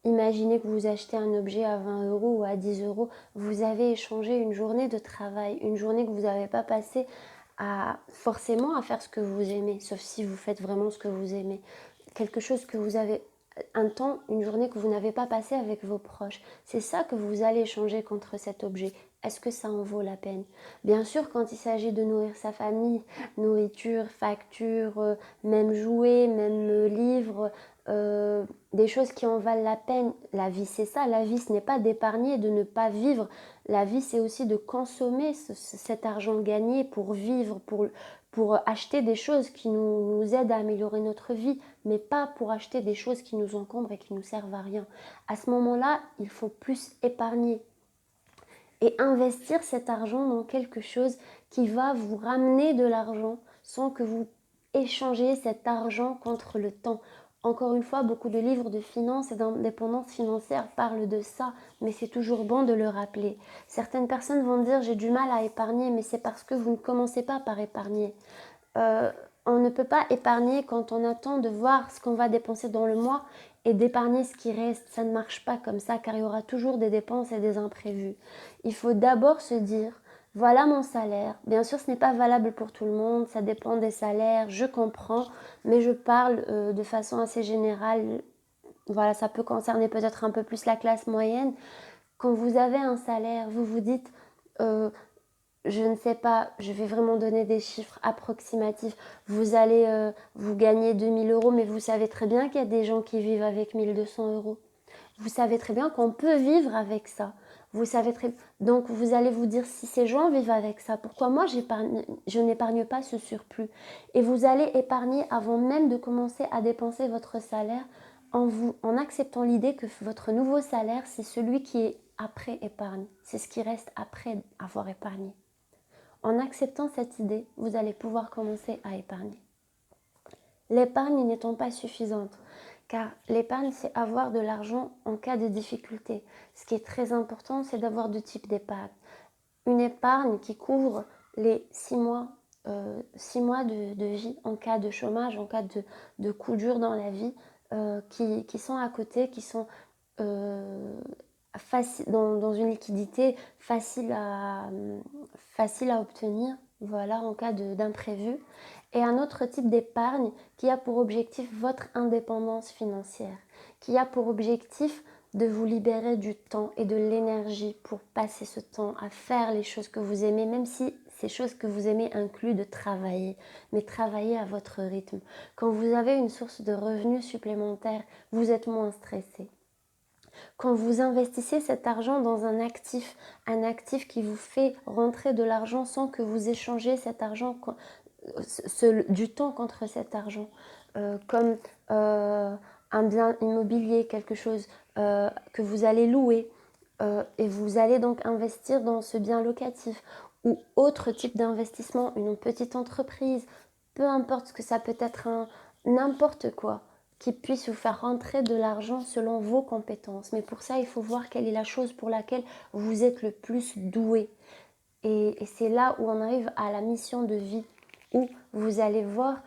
Imaginez que vous achetez un objet à 20 € ou à 10 €, vous avez échangé une journée de travail, une journée que vous n'avez pas passée forcément à faire ce que vous aimez, sauf si vous faites vraiment ce que vous aimez. Quelque chose que vous avez, un temps, une journée que vous n'avez pas passée avec vos proches. C'est ça que vous allez échanger contre cet objet. Est-ce que ça en vaut la peine? Bien sûr, quand il s'agit de nourrir sa famille, nourriture, facture, même jouets, même livres, des choses qui en valent la peine. La vie, c'est ça. La vie, ce n'est pas d'épargner, de ne pas vivre. La vie, c'est aussi de consommer cet argent gagné pour vivre, pour acheter des choses qui nous aident à améliorer notre vie, mais pas pour acheter des choses qui nous encombrent et qui nous servent à rien. À ce moment-là, il faut plus épargner et investir cet argent dans quelque chose qui va vous ramener de l'argent sans que vous échangez cet argent contre le temps. Encore une fois, beaucoup de livres de finances et d'indépendance financière parlent de ça, mais c'est toujours bon de le rappeler. Certaines personnes vont dire j'ai du mal à épargner, mais c'est parce que vous ne commencez pas par épargner. On ne peut pas épargner quand on attend de voir ce qu'on va dépenser dans le mois et d'épargner ce qui reste. Ça ne marche pas comme ça car il y aura toujours des dépenses et des imprévus. Il faut d'abord se dire voilà mon salaire. Bien sûr, ce n'est pas valable pour tout le monde, ça dépend des salaires, je comprends, mais je parle de façon assez générale. Voilà, ça peut concerner peut-être un peu plus la classe moyenne. Quand vous avez un salaire, vous vous dites je ne sais pas, je vais vraiment donner des chiffres approximatifs. Vous allez vous gagner 2 000 €, mais vous savez très bien qu'il y a des gens qui vivent avec 1 200 €. Vous savez très bien qu'on peut vivre avec ça. Vous savez très donc vous allez vous dire si ces gens vivent avec ça, pourquoi moi je n'épargne pas ce surplus? Et vous allez épargner avant même de commencer à dépenser votre salaire en acceptant l'idée que votre nouveau salaire, c'est celui qui est après épargne. C'est ce qui reste après avoir épargné. En acceptant cette idée, vous allez pouvoir commencer à épargner. L'épargne n'étant pas suffisante, car l'épargne, c'est avoir de l'argent en cas de difficulté. Ce qui est très important, c'est d'avoir deux types d'épargne. Une épargne qui couvre les 6 mois, 6 mois de vie en cas de chômage, en cas de coup dur dans la vie, qui sont à côté, qui sont dans une liquidité facile à obtenir, voilà, en cas d'imprévu. Et un autre type d'épargne qui a pour objectif votre indépendance financière, qui a pour objectif de vous libérer du temps et de l'énergie pour passer ce temps à faire les choses que vous aimez, même si ces choses que vous aimez incluent de travailler, mais travailler à votre rythme. Quand vous avez une source de revenus supplémentaire, vous êtes moins stressé. Quand vous investissez cet argent dans un actif qui vous fait rentrer de l'argent sans que vous échangez cet argent, du temps contre cet argent, comme un bien immobilier, quelque chose que vous allez louer, et vous allez donc investir dans ce bien locatif ou autre type d'investissement, une petite entreprise, peu importe ce que ça peut être, n'importe quoi qui puisse vous faire rentrer de l'argent selon vos compétences. Mais pour ça, il faut voir quelle est la chose pour laquelle vous êtes le plus doué. Et c'est là où on arrive à la mission de vie, où vous allez voir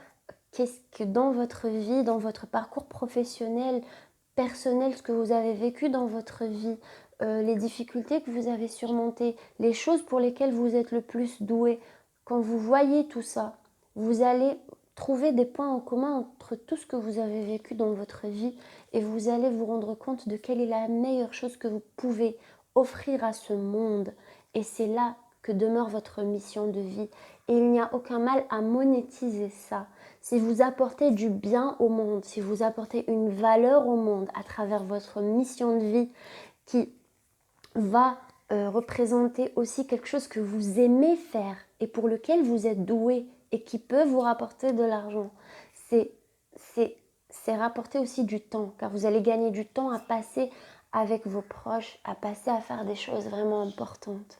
qu'est-ce que dans votre vie, dans votre parcours professionnel, personnel, ce que vous avez vécu dans votre vie, les difficultés que vous avez surmontées, les choses pour lesquelles vous êtes le plus doué. Quand vous voyez tout ça, vous allez trouver des points en commun entre tout ce que vous avez vécu dans votre vie et vous allez vous rendre compte de quelle est la meilleure chose que vous pouvez offrir à ce monde. Et c'est là que demeure votre mission de vie. Et il n'y a aucun mal à monétiser ça. Si vous apportez du bien au monde, si vous apportez une valeur au monde à travers votre mission de vie qui va représenter aussi quelque chose que vous aimez faire et pour lequel vous êtes doué et qui peut vous rapporter de l'argent, c'est rapporter aussi du temps, car vous allez gagner du temps à passer avec vos proches, à passer à faire des choses vraiment importantes.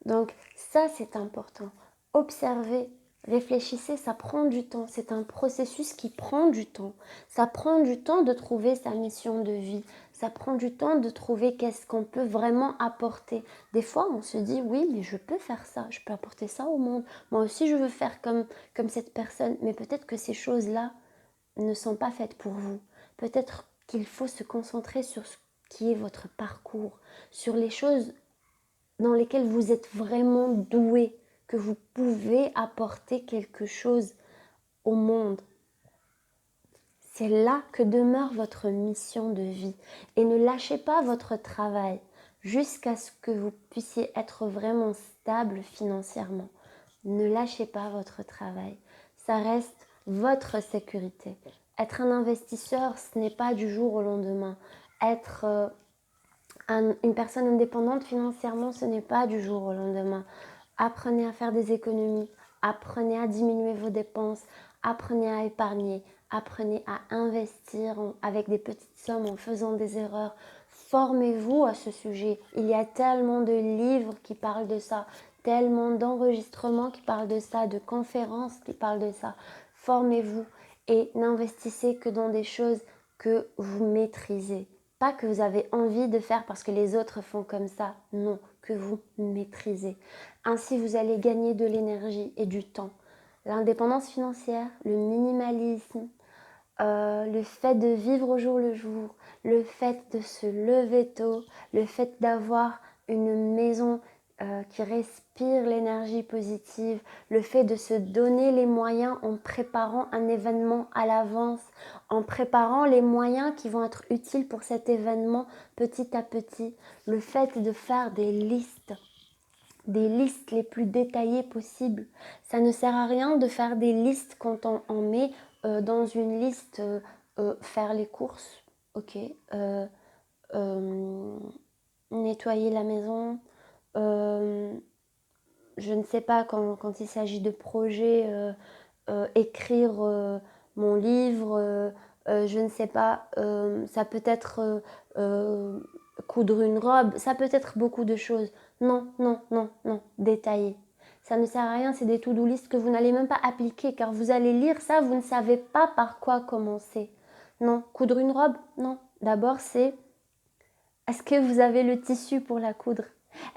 Donc ça, c'est important. Observez, réfléchissez, ça prend du temps. C'est un processus qui prend du temps. Ça prend du temps de trouver sa mission de vie. Ça prend du temps de trouver qu'est-ce qu'on peut vraiment apporter. Des fois, on se dit, oui, mais je peux faire ça. Je peux apporter ça au monde. Moi aussi, je veux faire comme cette personne. Mais peut-être que ces choses-là ne sont pas faites pour vous. Peut-être qu'il faut se concentrer sur ce qui est votre parcours, sur les choses dans lesquels vous êtes vraiment doué, que vous pouvez apporter quelque chose au monde. C'est là que demeure votre mission de vie. Et ne lâchez pas votre travail jusqu'à ce que vous puissiez être vraiment stable financièrement. Ne lâchez pas votre travail. Ça reste votre sécurité. Être un investisseur, ce n'est pas du jour au lendemain. Être une personne indépendante financièrement, ce n'est pas du jour au lendemain. Apprenez à faire des économies, apprenez à diminuer vos dépenses, apprenez à épargner, apprenez à investir avec des petites sommes en faisant des erreurs. Formez-vous à ce sujet. Il y a tellement de livres qui parlent de ça, tellement d'enregistrements qui parlent de ça, de conférences qui parlent de ça. Formez-vous et n'investissez que dans des choses que vous maîtrisez. Pas que vous avez envie de faire parce que les autres font comme ça, non, que vous maîtrisez. Ainsi, vous allez gagner de l'énergie et du temps. L'indépendance financière, le minimalisme, le fait de vivre au jour le jour, le fait de se lever tôt, le fait d'avoir une maison qui respire l'énergie positive, le fait de se donner les moyens en préparant un événement à l'avance, en préparant les moyens qui vont être utiles pour cet événement petit à petit, le fait de faire des listes les plus détaillées possibles. Ça ne sert à rien de faire des listes quand on met dans une liste faire les courses, ok, nettoyer la maison, je ne sais pas, quand il s'agit de projets, écrire mon livre, je ne sais pas, ça peut être coudre une robe, ça peut être beaucoup de choses. Non, non, non, non, détailler. Ça ne sert à rien, c'est des to-do list que vous n'allez même pas appliquer, car vous allez lire ça, vous ne savez pas par quoi commencer. Non, coudre une robe, non. D'abord, c'est est-ce que vous avez le tissu pour la coudre?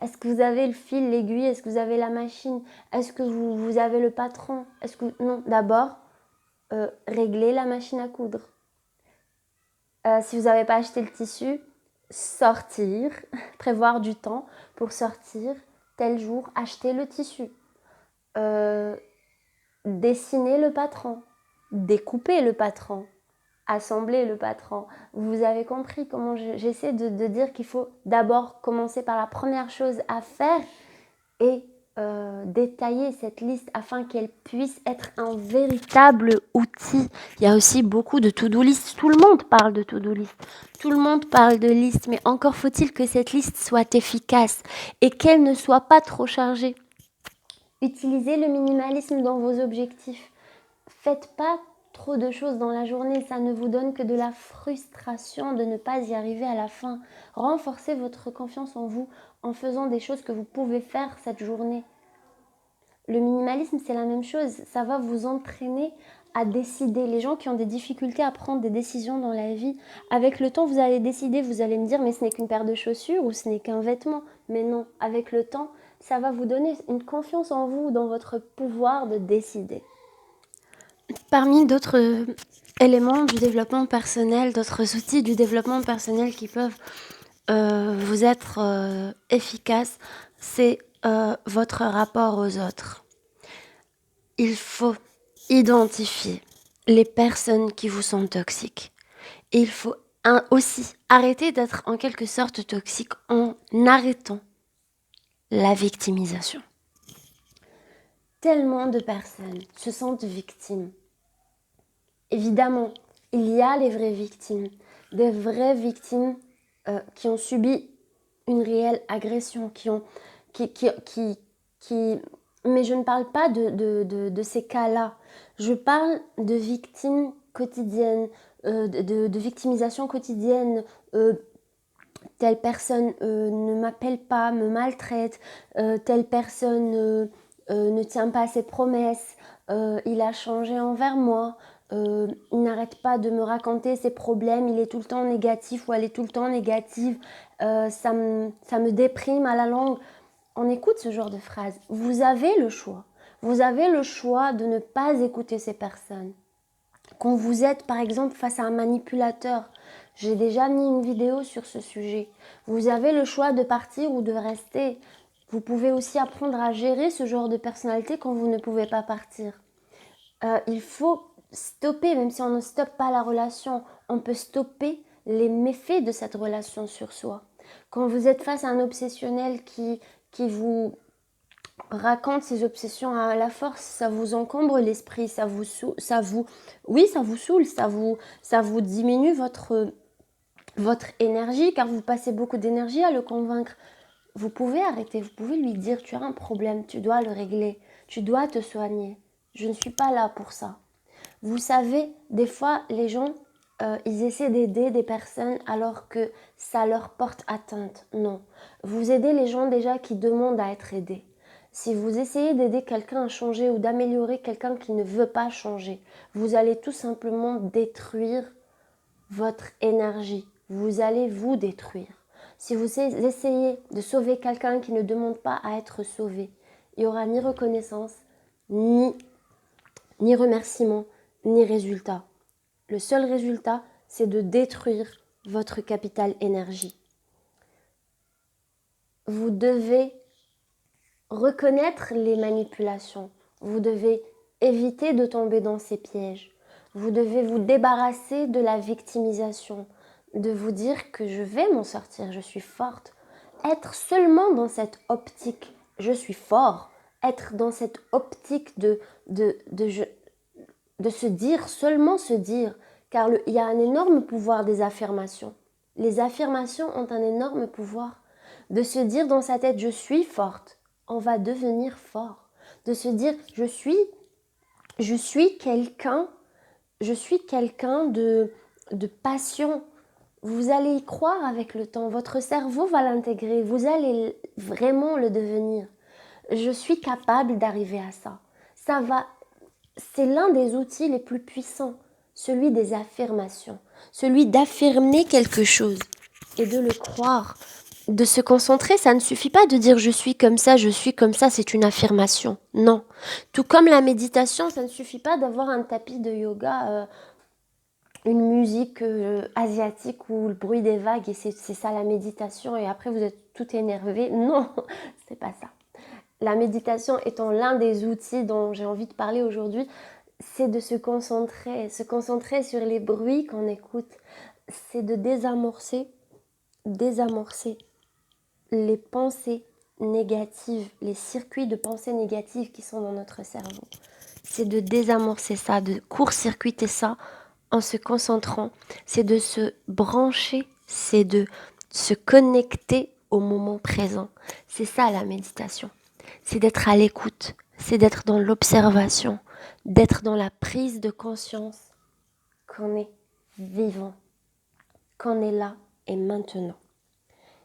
Est-ce que vous avez le fil, l'aiguille? Est-ce que vous avez la machine? Est-ce que vous avez le patron? Est-ce que non, d'abord, régler la machine à coudre. Si vous n'avez pas acheté le tissu, sortir, prévoir du temps pour sortir, tel jour, acheter le tissu. Dessiner le patron, découper le patron, assembler le patron. Vous avez compris comment j'essaie de dire qu'il faut d'abord commencer par la première chose à faire et détailler cette liste afin qu'elle puisse être un véritable outil. Il y a aussi beaucoup de to-do list. Tout le monde parle de to-do list. Tout le monde parle de liste, mais encore faut-il que cette liste soit efficace et qu'elle ne soit pas trop chargée. Utilisez le minimalisme dans vos objectifs. Faites pas trop de choses dans la journée, ça ne vous donne que de la frustration de ne pas y arriver à la fin. Renforcez votre confiance en vous en faisant des choses que vous pouvez faire cette journée. Le minimalisme, c'est la même chose, ça va vous entraîner à décider. Les gens qui ont des difficultés à prendre des décisions dans la vie, avec le temps, vous allez décider, vous allez me dire, mais ce n'est qu'une paire de chaussures ou ce n'est qu'un vêtement. Mais non, avec le temps, ça va vous donner une confiance en vous, dans votre pouvoir de décider. Parmi d'autres éléments du développement personnel, d'autres outils du développement personnel qui peuvent vous être efficaces, c'est votre rapport aux autres. Il faut identifier les personnes qui vous sont toxiques. Et il faut aussi arrêter d'être en quelque sorte toxique en arrêtant la victimisation. Tellement de personnes se sentent victimes. Évidemment, il y a les vraies victimes, des vraies victimes qui ont subi une réelle agression, mais je ne parle pas de ces cas-là. Je parle de victimes quotidiennes, de victimisation quotidienne. Telle personne ne m'appelle pas, me maltraite, telle personne ne tient pas à ses promesses, il a changé envers moi, il n'arrête pas de me raconter ses problèmes, il est tout le temps négatif ou elle est tout le temps négative, ça me déprime à la longue. On écoute ce genre de phrases. Vous avez le choix. Vous avez le choix de ne pas écouter ces personnes. Quand vous êtes par exemple face à un manipulateur, j'ai déjà mis une vidéo sur ce sujet. Vous avez le choix de partir ou de rester. Vous pouvez aussi apprendre à gérer ce genre de personnalité quand vous ne pouvez pas partir. Il faut stopper, même si on ne stoppe pas la relation, on peut stopper les méfaits de cette relation sur soi. Quand vous êtes face à un obsessionnel qui vous raconte ses obsessions à la force, ça vous encombre l'esprit, ça vous saoule, ça vous diminue votre énergie, car vous passez beaucoup d'énergie à le convaincre. Vous pouvez arrêter, vous pouvez lui dire, tu as un problème, tu dois le régler, tu dois te soigner. Je ne suis pas là pour ça. Vous savez, des fois, les gens, ils essaient d'aider des personnes alors que ça leur porte atteinte. Non. Vous aidez les gens déjà qui demandent à être aidés. Si vous essayez d'aider quelqu'un à changer ou d'améliorer quelqu'un qui ne veut pas changer, vous allez tout simplement détruire votre énergie. Vous allez vous détruire. Si vous essayez de sauver quelqu'un qui ne demande pas à être sauvé, il n'y aura ni reconnaissance, ni remerciement, ni résultat. Le seul résultat, c'est de détruire votre capital énergie. Vous devez reconnaître les manipulations. Vous devez éviter de tomber dans ces pièges. Vous devez vous débarrasser de la victimisation, de vous dire que je vais m'en sortir, je suis forte. Être seulement dans cette optique, je suis fort. Être dans cette optique de se dire, seulement se dire, car il y a un énorme pouvoir des affirmations. Les affirmations ont un énorme pouvoir. De se dire dans sa tête, je suis forte, on va devenir fort. De se dire, je suis quelqu'un de passion. Vous allez y croire avec le temps, votre cerveau va l'intégrer, vous allez vraiment le devenir. Je suis capable d'arriver à ça. C'est l'un des outils les plus puissants, celui des affirmations, celui d'affirmer quelque chose et de le croire, de se concentrer. Ça ne suffit pas de dire je suis comme ça, c'est une affirmation. Non. Tout comme la méditation, ça ne suffit pas d'avoir un tapis de yoga, une musique asiatique ou le bruit des vagues et c'est ça la méditation et après vous êtes tout énervé. Non, c'est pas ça. La méditation étant l'un des outils dont j'ai envie de parler aujourd'hui, c'est de se concentrer sur les bruits qu'on écoute. C'est de désamorcer les pensées négatives, les circuits de pensées négatives qui sont dans notre cerveau. C'est de désamorcer ça, de court-circuiter ça en se concentrant. C'est de se brancher, c'est de se connecter au moment présent. C'est ça la méditation. C'est d'être à l'écoute, c'est d'être dans l'observation, d'être dans la prise de conscience qu'on est vivant, qu'on est là et maintenant.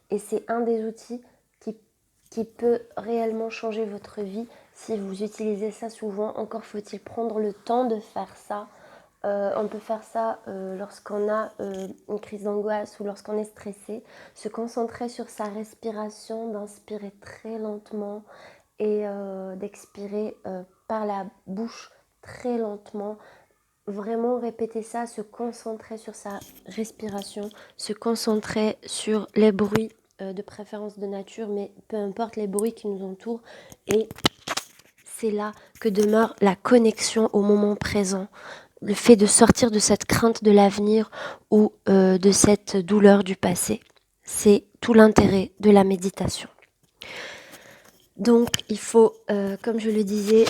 Et c'est un des outils qui peut réellement changer votre vie si vous utilisez ça souvent. Encore faut-il prendre le temps de faire ça. On peut faire ça lorsqu'on a une crise d'angoisse ou lorsqu'on est stressé. Se concentrer sur sa respiration, d'inspirer très lentement et d'expirer par la bouche très lentement. Vraiment répéter ça, se concentrer sur sa respiration, se concentrer sur les bruits de préférence de nature, mais peu importe les bruits qui nous entourent. Et c'est là que demeure la connexion au moment présent, le fait de sortir de cette crainte de l'avenir ou de cette douleur du passé. C'est tout l'intérêt de la méditation. Donc il faut, comme je le disais,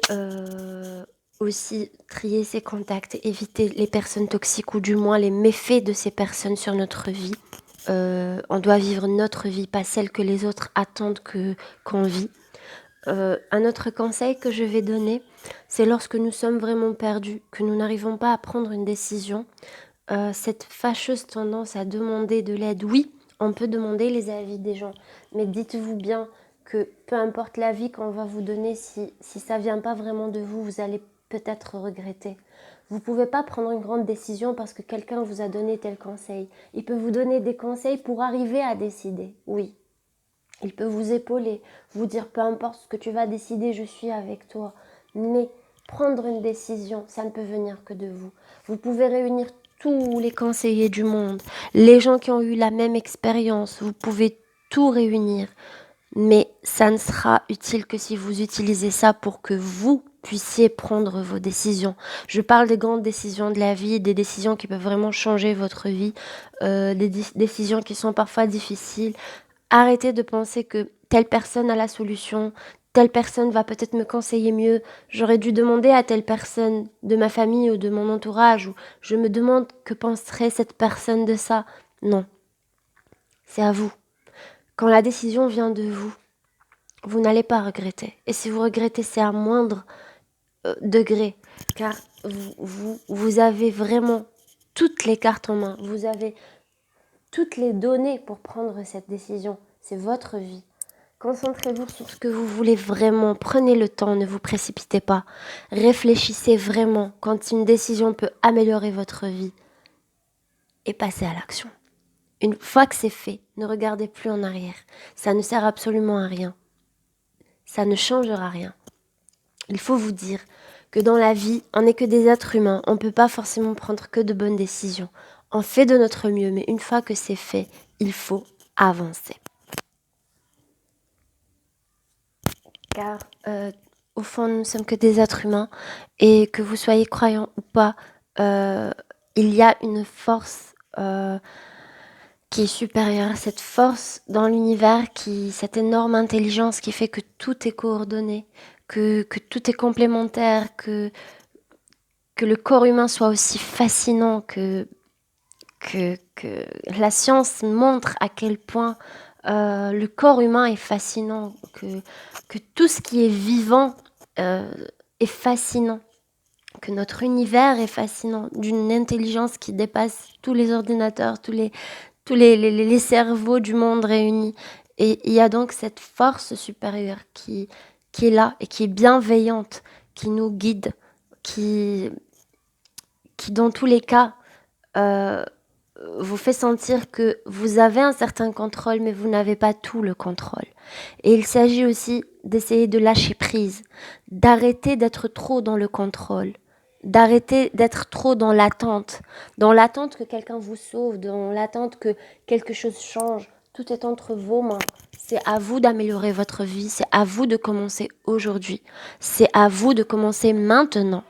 aussi trier ses contacts, éviter les personnes toxiques ou du moins les méfaits de ces personnes sur notre vie. On doit vivre notre vie, pas celle que les autres attendent qu'on vit. Un autre conseil que je vais donner, c'est lorsque nous sommes vraiment perdus, que nous n'arrivons pas à prendre une décision, cette fâcheuse tendance à demander de l'aide. Oui, on peut demander les avis des gens, mais dites-vous bien que peu importe l'avis qu'on va vous donner, si ça vient pas vraiment de vous, vous allez peut-être regretter. Vous pouvez pas prendre une grande décision parce que quelqu'un vous a donné tel conseil. Il peut vous donner des conseils pour arriver à décider, oui. Il peut vous épauler, vous dire peu importe ce que tu vas décider, je suis avec toi. Mais prendre une décision, ça ne peut venir que de vous. Vous pouvez réunir tous les conseillers du monde, les gens qui ont eu la même expérience, vous pouvez tout réunir. Mais ça ne sera utile que si vous utilisez ça pour que vous puissiez prendre vos décisions. Je parle des grandes décisions de la vie, des décisions qui peuvent vraiment changer votre vie, des décisions qui sont parfois difficiles. Arrêtez de penser que telle personne a la solution, telle personne va peut-être me conseiller mieux, j'aurais dû demander à telle personne de ma famille ou de mon entourage, ou je me demande que penserait cette personne de ça. Non, c'est à vous. Quand la décision vient de vous, vous n'allez pas regretter. Et si vous regrettez, c'est à moindre degré, car vous avez vraiment toutes les cartes en main, vous avez toutes les données pour prendre cette décision. C'est votre vie. Concentrez-vous sur ce que vous voulez vraiment. Prenez le temps, ne vous précipitez pas. Réfléchissez vraiment quand une décision peut améliorer votre vie et passez à l'action. Une fois que c'est fait, ne regardez plus en arrière. Ça ne sert absolument à rien. Ça ne changera rien. Il faut vous dire que dans la vie, on n'est que des êtres humains. On ne peut pas forcément prendre que de bonnes décisions. On fait de notre mieux, mais une fois que c'est fait, il faut avancer. Car au fond, nous ne sommes que des êtres humains et que vous soyez croyant ou pas, il y a une force qui est supérieure, cette force dans l'univers, cette énorme intelligence qui fait que tout est coordonné, que tout est complémentaire, que le corps humain soit aussi fascinant, que que la science montre à quel point le corps humain est fascinant, que tout ce qui est vivant est fascinant, que notre univers est fascinant, d'une intelligence qui dépasse tous les ordinateurs, tous les cerveaux du monde réunis. Et il y a donc cette force supérieure qui est là et qui est bienveillante, qui nous guide, qui dans tous les cas euh, vous fait sentir que vous avez un certain contrôle, mais vous n'avez pas tout le contrôle. Et il s'agit aussi d'essayer de lâcher prise, d'arrêter d'être trop dans le contrôle, d'arrêter d'être trop dans l'attente que quelqu'un vous sauve, dans l'attente que quelque chose change. Tout est entre vos mains. C'est à vous d'améliorer votre vie, c'est à vous de commencer aujourd'hui, c'est à vous de commencer maintenant.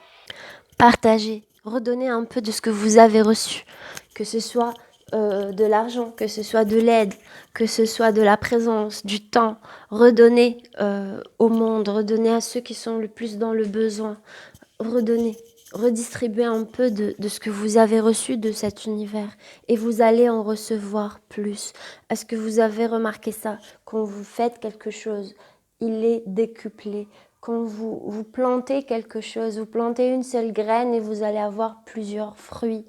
Partagez, redonnez un peu de ce que vous avez reçu, que ce soit de l'argent, que ce soit de l'aide, que ce soit de la présence, du temps. Redonnez au monde, redonnez à ceux qui sont le plus dans le besoin. Redonnez, redistribuez un peu de ce que vous avez reçu de cet univers et vous allez en recevoir plus. Est-ce que vous avez remarqué ça? Quand vous faites quelque chose, il est décuplé. Quand vous plantez quelque chose, vous plantez une seule graine et vous allez avoir plusieurs fruits.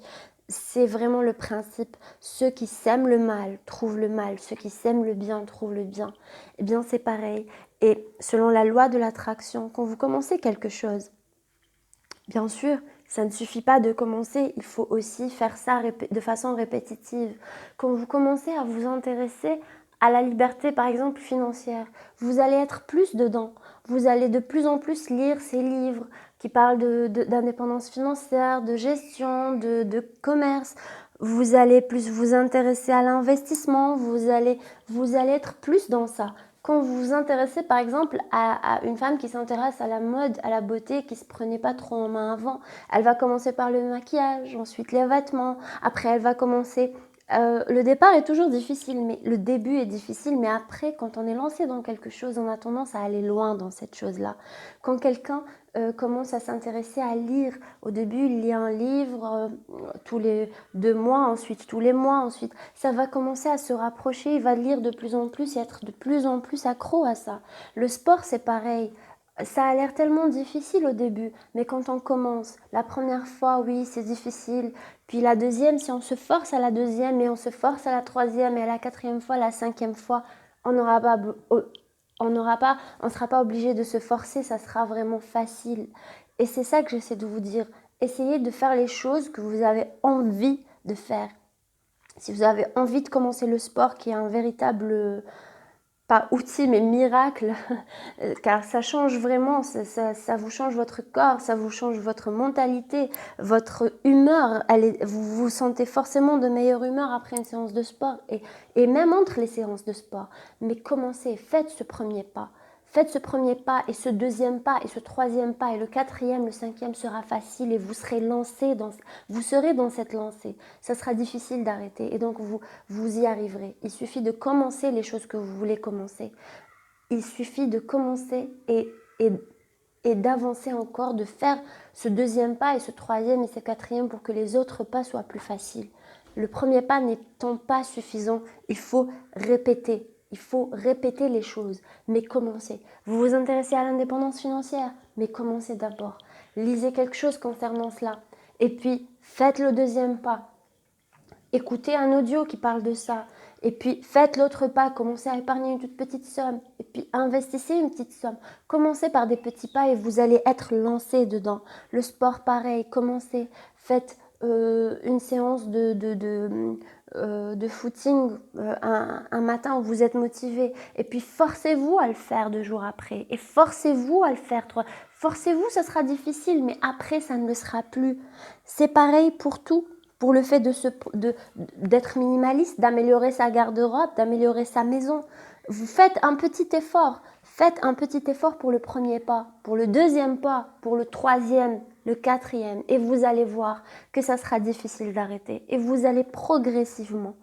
C'est vraiment le principe. Ceux qui sèment le mal trouvent le mal. Ceux qui sèment le bien trouvent le bien. Eh bien, c'est pareil. Et selon la loi de l'attraction, quand vous commencez quelque chose, bien sûr, ça ne suffit pas de commencer, il faut aussi faire ça de façon répétitive. Quand vous commencez à vous intéresser à la liberté, par exemple, financière, vous allez être plus dedans. Vous allez de plus en plus lire ces livres qui parlent d'indépendance financière, de gestion, de commerce. Vous allez plus vous intéresser à l'investissement, vous allez être plus dans ça. Quand vous vous intéressez par exemple à une femme qui s'intéresse à la mode, à la beauté, qui se prenait pas trop en main avant, elle va commencer par le maquillage, ensuite les vêtements, après elle va commencer... le départ est toujours difficile, mais le début est difficile, mais après, quand on est lancé dans quelque chose, on a tendance à aller loin dans cette chose-là. Quand quelqu'un commence à s'intéresser à lire, au début, il lit un livre tous les 2 mois, ensuite tous les mois, ensuite ça va commencer à se rapprocher, il va lire de plus en plus et être de plus en plus accro à ça. Le sport, c'est pareil. Ça a l'air tellement difficile au début, mais quand on commence, la première fois, oui, c'est difficile. Puis la deuxième, si on se force à la deuxième et on se force à la troisième et à la quatrième fois, la cinquième fois, on n'aura pas, on sera pas obligé de se forcer, ça sera vraiment facile. Et c'est ça que j'essaie de vous dire. Essayez de faire les choses que vous avez envie de faire. Si vous avez envie de commencer le sport, qui est un véritable, pas outil, mais miracle, car ça change vraiment, ça vous change votre corps, ça vous change votre mentalité, votre humeur, vous vous sentez forcément de meilleure humeur après une séance de sport, et même entre les séances de sport. Mais commencez, faites ce premier pas. Faites ce premier pas et ce deuxième pas et ce troisième pas et le quatrième, le cinquième sera facile et vous serez lancé vous serez dans cette lancée. Ça sera difficile d'arrêter et donc vous y arriverez. Il suffit de commencer les choses que vous voulez commencer. Il suffit de commencer et d'avancer encore, de faire ce deuxième pas et ce troisième et ce quatrième pour que les autres pas soient plus faciles. Le premier pas n'étant pas suffisant, il faut répéter. Il faut répéter les choses, mais commencez. Vous vous intéressez à l'indépendance financière, mais commencez d'abord. Lisez quelque chose concernant cela. Et puis, faites le deuxième pas. Écoutez un audio qui parle de ça. Et puis, faites l'autre pas. Commencez à épargner une toute petite somme. Et puis, investissez une petite somme. Commencez par des petits pas et vous allez être lancé dedans. Le sport, pareil. Commencez. Faites une séance de footing un matin où vous êtes motivé. Et puis, forcez-vous à le faire 2 jours après. Et forcez-vous à le faire 3. Forcez-vous, ça sera difficile, mais après, ça ne le sera plus. C'est pareil pour tout. Pour le fait d'être minimaliste, d'améliorer sa garde-robe, d'améliorer sa maison. Vous faites un petit effort. Faites un petit effort pour le premier pas, pour le deuxième pas, pour le troisième, le quatrième. Et vous allez voir que ça sera difficile d'arrêter. Et vous allez progressivement,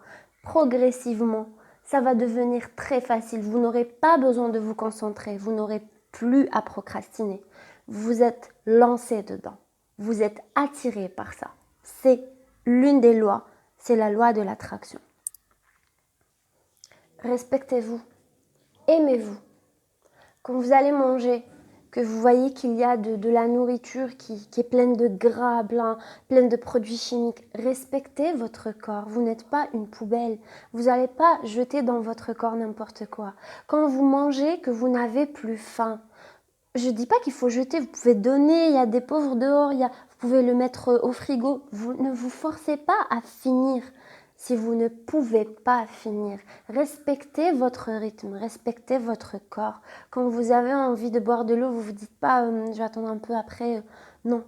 ça va devenir très facile. Vous n'aurez pas besoin de vous concentrer. Vous n'aurez plus à procrastiner. Vous êtes lancé dedans. Vous êtes attiré par ça. C'est l'une des lois, C'est la loi de l'attraction. Respectez-vous, aimez-vous. Quand vous allez manger, que vous voyez qu'il y a de la nourriture qui est pleine de gras, pleine de produits chimiques, respectez votre corps. Vous n'êtes pas une poubelle. Vous n'allez pas jeter dans votre corps n'importe quoi. Quand vous mangez, que vous n'avez plus faim, je ne dis pas qu'il faut jeter, vous pouvez donner, il y a des pauvres dehors, vous pouvez le mettre au frigo. Vous ne vous forcez pas à finir si vous ne pouvez pas finir. Respectez votre rythme, respectez votre corps. Quand vous avez envie de boire de l'eau, vous ne vous dites pas je vais attendre un peu après. Non,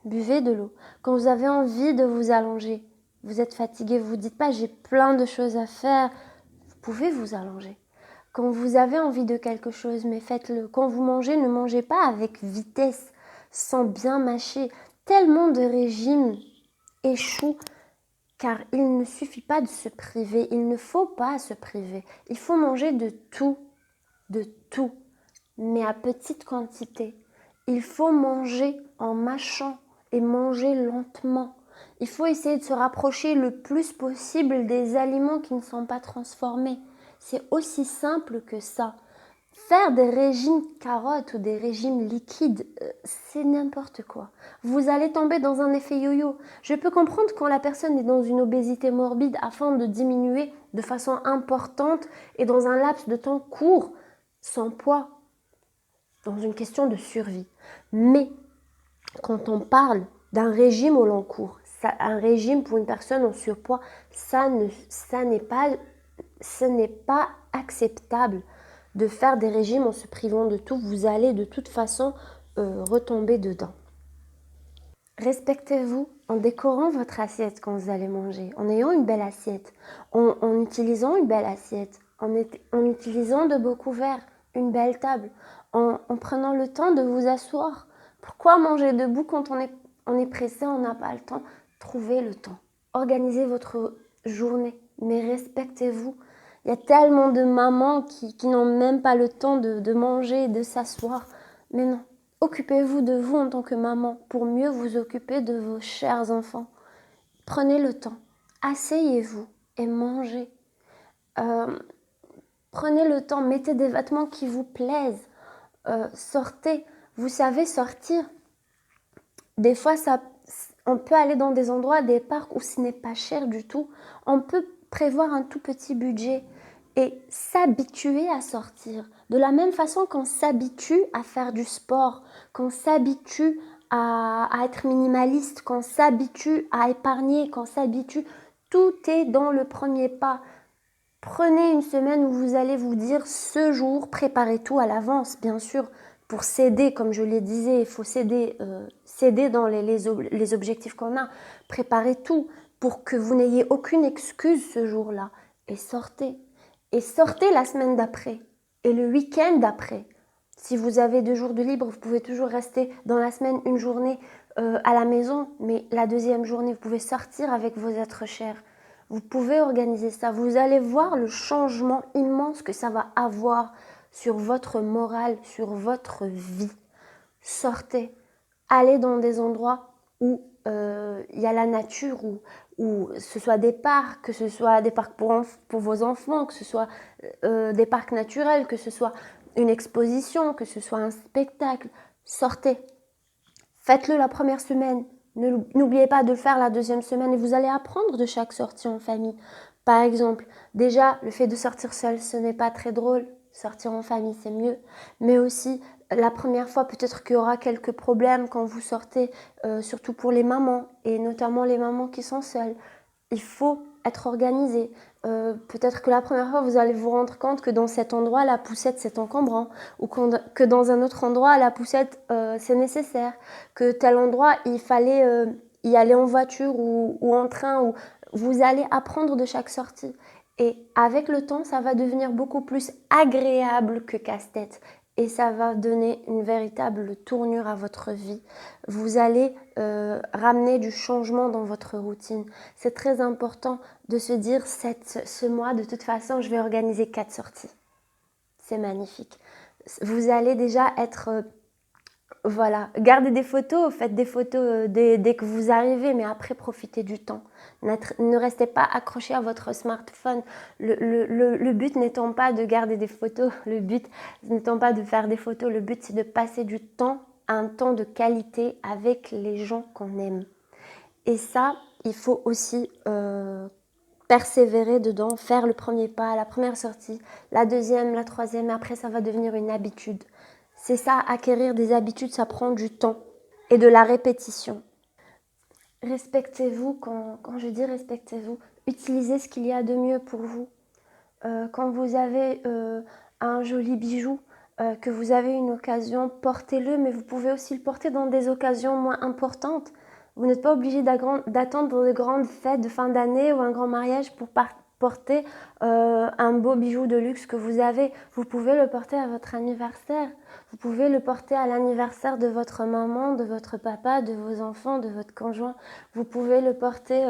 buvez de l'eau. Quand vous avez envie de vous allonger, vous êtes fatigué, vous ne vous dites pas j'ai plein de choses à faire. Vous pouvez vous allonger. Quand vous avez envie de quelque chose, mais faites-le. Quand vous mangez, ne mangez pas avec vitesse, sans bien mâcher. Tellement de régimes échouent, car il ne suffit pas de se priver. Il ne faut pas se priver. Il faut manger de tout, mais à petite quantité. Il faut manger en mâchant et manger lentement. Il faut essayer de se rapprocher le plus possible des aliments qui ne sont pas transformés. C'est aussi simple que ça. Faire des régimes carottes ou des régimes liquides, c'est n'importe quoi. Vous allez tomber dans un effet yo-yo. Je peux comprendre quand la personne est dans une obésité morbide afin de diminuer de façon importante et dans un laps de temps court son poids, dans une question de survie. Mais quand on parle d'un régime au long cours, un régime pour une personne en surpoids, ce n'est pas acceptable de faire des régimes en se privant de tout. Vous allez de toute façon retomber dedans. Respectez-vous en décorant votre assiette quand vous allez manger, en ayant une belle assiette, en utilisant une belle assiette, en utilisant de beaux couverts, une belle table, en prenant le temps de vous asseoir. Pourquoi manger debout quand on est pressé, on n'a pas le temps? Trouvez le temps. Organisez votre journée, mais respectez-vous. Il y a tellement de mamans qui n'ont même pas le temps de manger, de s'asseoir. Mais non, occupez-vous de vous en tant que maman pour mieux vous occuper de vos chers enfants. Prenez le temps, asseyez-vous et mangez. Prenez le temps, mettez des vêtements qui vous plaisent. Sortez. Vous savez sortir. Des fois, on peut aller dans des endroits, des parcs où ce n'est pas cher du tout. On peut prévoir un tout petit budget et s'habituer à sortir. De la même façon qu'on s'habitue à faire du sport, qu'on s'habitue à être minimaliste, qu'on s'habitue à épargner, qu'on s'habitue, tout est dans le premier pas. Prenez une semaine où vous allez vous dire ce jour, préparez tout à l'avance, bien sûr. Pour céder, comme je le disais, il faut céder dans les objectifs qu'on a. Préparez tout pour que vous n'ayez aucune excuse ce jour-là. Et sortez. Et sortez la semaine d'après. Et le week-end d'après. Si vous avez 2 jours de libre, vous pouvez toujours rester dans la semaine une journée à la maison. Mais la deuxième journée, vous pouvez sortir avec vos êtres chers. Vous pouvez organiser ça. Vous allez voir le changement immense que ça va avoir sur votre morale, sur votre vie. Sortez, allez dans des endroits où il y a la nature, où ce soit des parcs, que ce soit des parcs pour vos enfants, que ce soit des parcs naturels, que ce soit une exposition, que ce soit un spectacle. Sortez, faites-le la première semaine. N'oubliez pas de le faire la deuxième semaine et vous allez apprendre de chaque sortie en famille. Par exemple, déjà, le fait de sortir seul, ce n'est pas très drôle. Sortir en famille, c'est mieux. Mais aussi, la première fois, peut-être qu'il y aura quelques problèmes quand vous sortez, surtout pour les mamans, et notamment les mamans qui sont seules. Il faut être organisé. Peut-être que la première fois, vous allez vous rendre compte que dans cet endroit, la poussette, c'est encombrant. Ou que dans un autre endroit, la poussette, c'est nécessaire. Que tel endroit, il fallait y aller en voiture ou en train. Ou vous allez apprendre de chaque sortie. Et avec le temps, ça va devenir beaucoup plus agréable que casse-tête. Et ça va donner une véritable tournure à votre vie. Vous allez ramener du changement dans votre routine. C'est très important de se dire, ce mois, de toute façon, je vais organiser 4 sorties. C'est magnifique. Vous allez déjà être Voilà, gardez des photos, faites des photos dès que vous arrivez, mais après profitez du temps. Ne restez pas accroché à votre smartphone. Le but n'étant pas de garder des photos, le but n'étant pas de faire des photos, le but c'est de passer du temps, un temps de qualité avec les gens qu'on aime. Et ça, il faut aussi persévérer dedans, faire le premier pas, la première sortie, la deuxième, la troisième, et après ça va devenir une habitude. C'est ça, acquérir des habitudes, ça prend du temps et de la répétition. Respectez-vous, quand je dis respectez-vous, utilisez ce qu'il y a de mieux pour vous. Quand vous avez un joli bijou, que vous avez une occasion, portez-le, mais vous pouvez aussi le porter dans des occasions moins importantes. Vous n'êtes pas obligé d'attendre de grandes fêtes de fin d'année ou un grand mariage pour porter un beau bijou de luxe que vous avez. Vous pouvez le porter à votre anniversaire. Vous pouvez le porter à l'anniversaire de votre maman, de votre papa, de vos enfants, de votre conjoint. Vous pouvez le porter,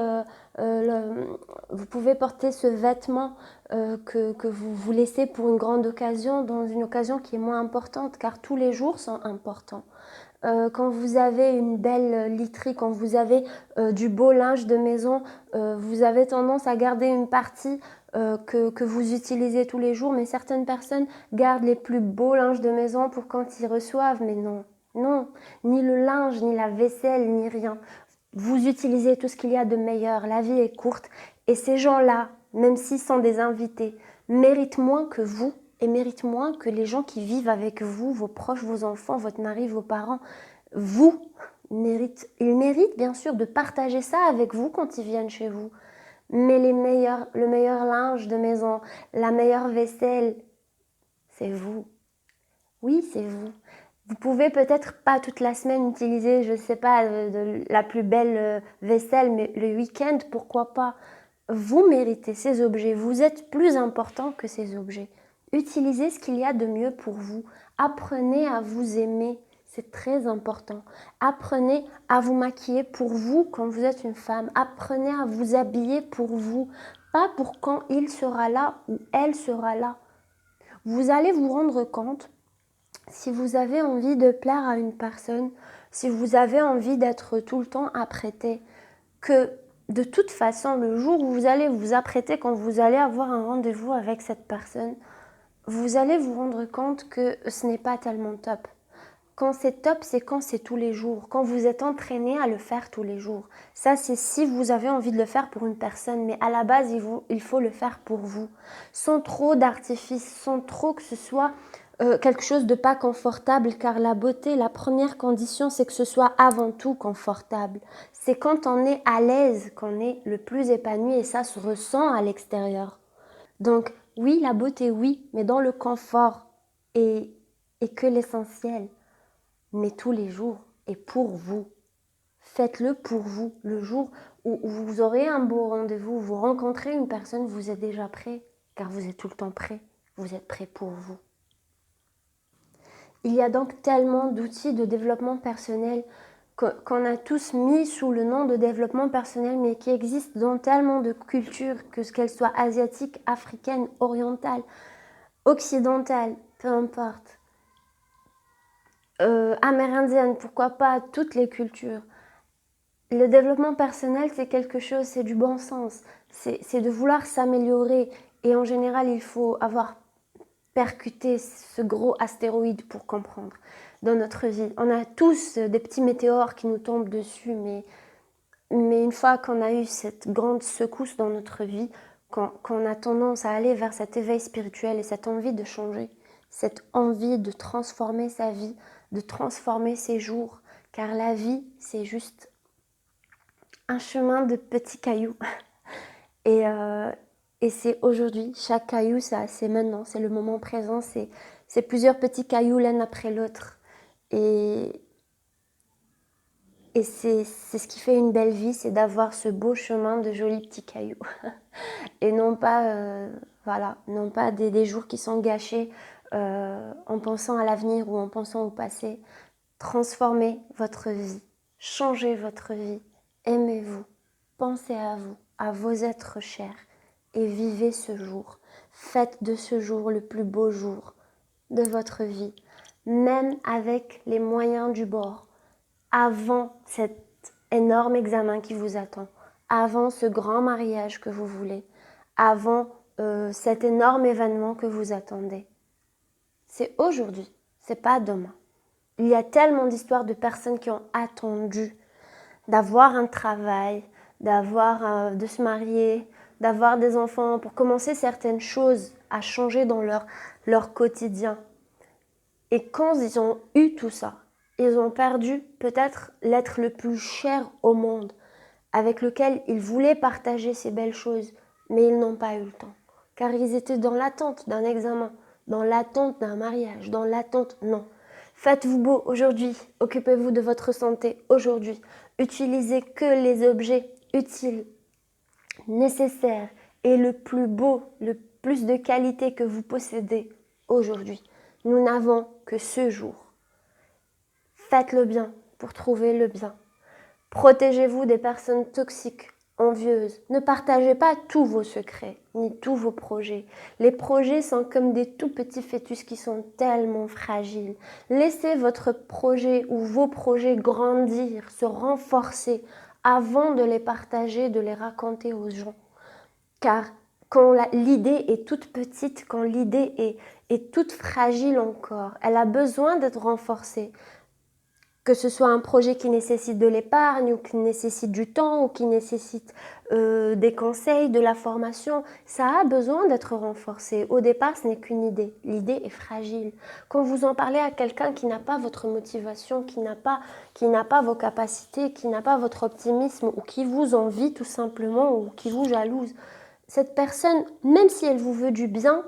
vous pouvez porter ce vêtement que vous laissez pour une grande occasion, dans une occasion qui est moins importante, car tous les jours sont importants. Quand vous avez une belle literie, quand vous avez du beau linge de maison, vous avez tendance à garder une partie que vous utilisez tous les jours, mais certaines personnes gardent les plus beaux linges de maison pour quand ils reçoivent, mais non, non, ni le linge, ni la vaisselle, ni rien. Vous utilisez tout ce qu'il y a de meilleur, la vie est courte, et ces gens-là, même s'ils sont des invités, méritent moins que vous, et méritent moins que les gens qui vivent avec vous, vos proches, vos enfants, votre mari, vos parents. Ils méritent bien sûr de partager ça avec vous quand ils viennent chez vous. Mais le meilleur linge de maison, la meilleure vaisselle, c'est vous. Oui, c'est vous. Vous pouvez peut-être pas toute la semaine utiliser, je sais pas, la plus belle vaisselle, mais le week-end, pourquoi pas? Vous méritez ces objets, vous êtes plus important que ces objets. Utilisez ce qu'il y a de mieux pour vous. Apprenez à vous aimer, c'est très important. Apprenez à vous maquiller pour vous quand vous êtes une femme. Apprenez à vous habiller pour vous, pas pour quand il sera là ou elle sera là. Vous allez vous rendre compte, si vous avez envie de plaire à une personne, si vous avez envie d'être tout le temps apprêté, que de toute façon, le jour où vous allez vous apprêter, quand vous allez avoir un rendez-vous avec cette personne, vous allez vous rendre compte que ce n'est pas tellement top. Quand c'est top, c'est quand c'est tous les jours, quand vous êtes entraîné à le faire tous les jours. Ça, c'est si vous avez envie de le faire pour une personne, mais à la base, il faut le faire pour vous. Sans trop d'artifice, sans trop que ce soit quelque chose de pas confortable, car la beauté, la première condition, c'est que ce soit avant tout confortable. C'est quand on est à l'aise qu'on est le plus épanoui et ça se ressent à l'extérieur. Donc oui, la beauté, oui, mais dans le confort et que l'essentiel, mais tous les jours et pour vous. Faites-le pour vous. Le jour où vous aurez un beau rendez-vous, vous rencontrez une personne, vous êtes déjà prêt, car vous êtes tout le temps prêt. Vous êtes prêt pour vous. Il y a donc tellement d'outils de développement personnel qu'on a tous mis sous le nom de développement personnel, mais qui existent dans tellement de cultures, qu'elles soient asiatiques, africaines, orientales, occidentales, peu importe. Amérindiennes, pourquoi pas, toutes les cultures. Le développement personnel, c'est quelque chose, c'est du bon sens. C'est de vouloir s'améliorer. Et en général, il faut avoir percuté ce gros astéroïde pour comprendre dans notre vie. On a tous des petits météores qui nous tombent dessus, mais une fois qu'on a eu cette grande secousse dans notre vie, qu'on a tendance à aller vers cet éveil spirituel et cette envie de changer, cette envie de transformer sa vie, de transformer ses jours, car la vie, c'est juste un chemin de petits cailloux. Et c'est aujourd'hui, chaque caillou, c'est maintenant, c'est le moment présent, c'est plusieurs petits cailloux l'un après l'autre. Et c'est ce qui fait une belle vie, c'est d'avoir ce beau chemin de jolis petits cailloux. Et non pas, non pas des jours qui sont gâchés en pensant à l'avenir ou en pensant au passé. Transformez votre vie, changez votre vie, aimez-vous, pensez à vos êtres chers et vivez ce jour. Faites de ce jour le plus beau jour de votre vie. même avec les moyens du bord, avant cet énorme examen qui vous attend, avant ce grand mariage que vous voulez, avant cet énorme événement que vous attendez. C'est aujourd'hui, c'est pas demain. Il y a tellement d'histoires de personnes qui ont attendu d'avoir un travail, de se marier, d'avoir des enfants, pour commencer certaines choses à changer dans leur quotidien. Et quand ils ont eu tout ça, ils ont perdu peut-être l'être le plus cher au monde, avec lequel ils voulaient partager ces belles choses, mais ils n'ont pas eu le temps. Car ils étaient dans l'attente d'un examen, dans l'attente d'un mariage, dans l'attente, non. Faites-vous beau aujourd'hui, occupez-vous de votre santé aujourd'hui. Utilisez que les objets utiles, nécessaires et le plus beau, le plus de qualité que vous possédez aujourd'hui. Nous n'avons que ce jour. Faites le bien pour trouver le bien. Protégez-vous des personnes toxiques, envieuses. Ne partagez pas tous vos secrets, ni tous vos projets. Les projets sont comme des tout petits fœtus qui sont tellement fragiles. Laissez votre projet ou vos projets grandir, se renforcer avant de les partager, de les raconter aux gens. Car quand l'idée est toute petite, quand l'idée est toute fragile encore, elle a besoin d'être renforcée. Que ce soit un projet qui nécessite de l'épargne ou qui nécessite du temps ou qui nécessite des conseils, de la formation, ça a besoin d'être renforcé. Au départ, ce n'est qu'une idée. L'idée est fragile. Quand vous en parlez à quelqu'un qui n'a pas votre motivation, qui n'a pas vos capacités, qui n'a pas votre optimisme ou qui vous envie tout simplement ou qui vous jalouse, cette personne, même si elle vous veut du bien,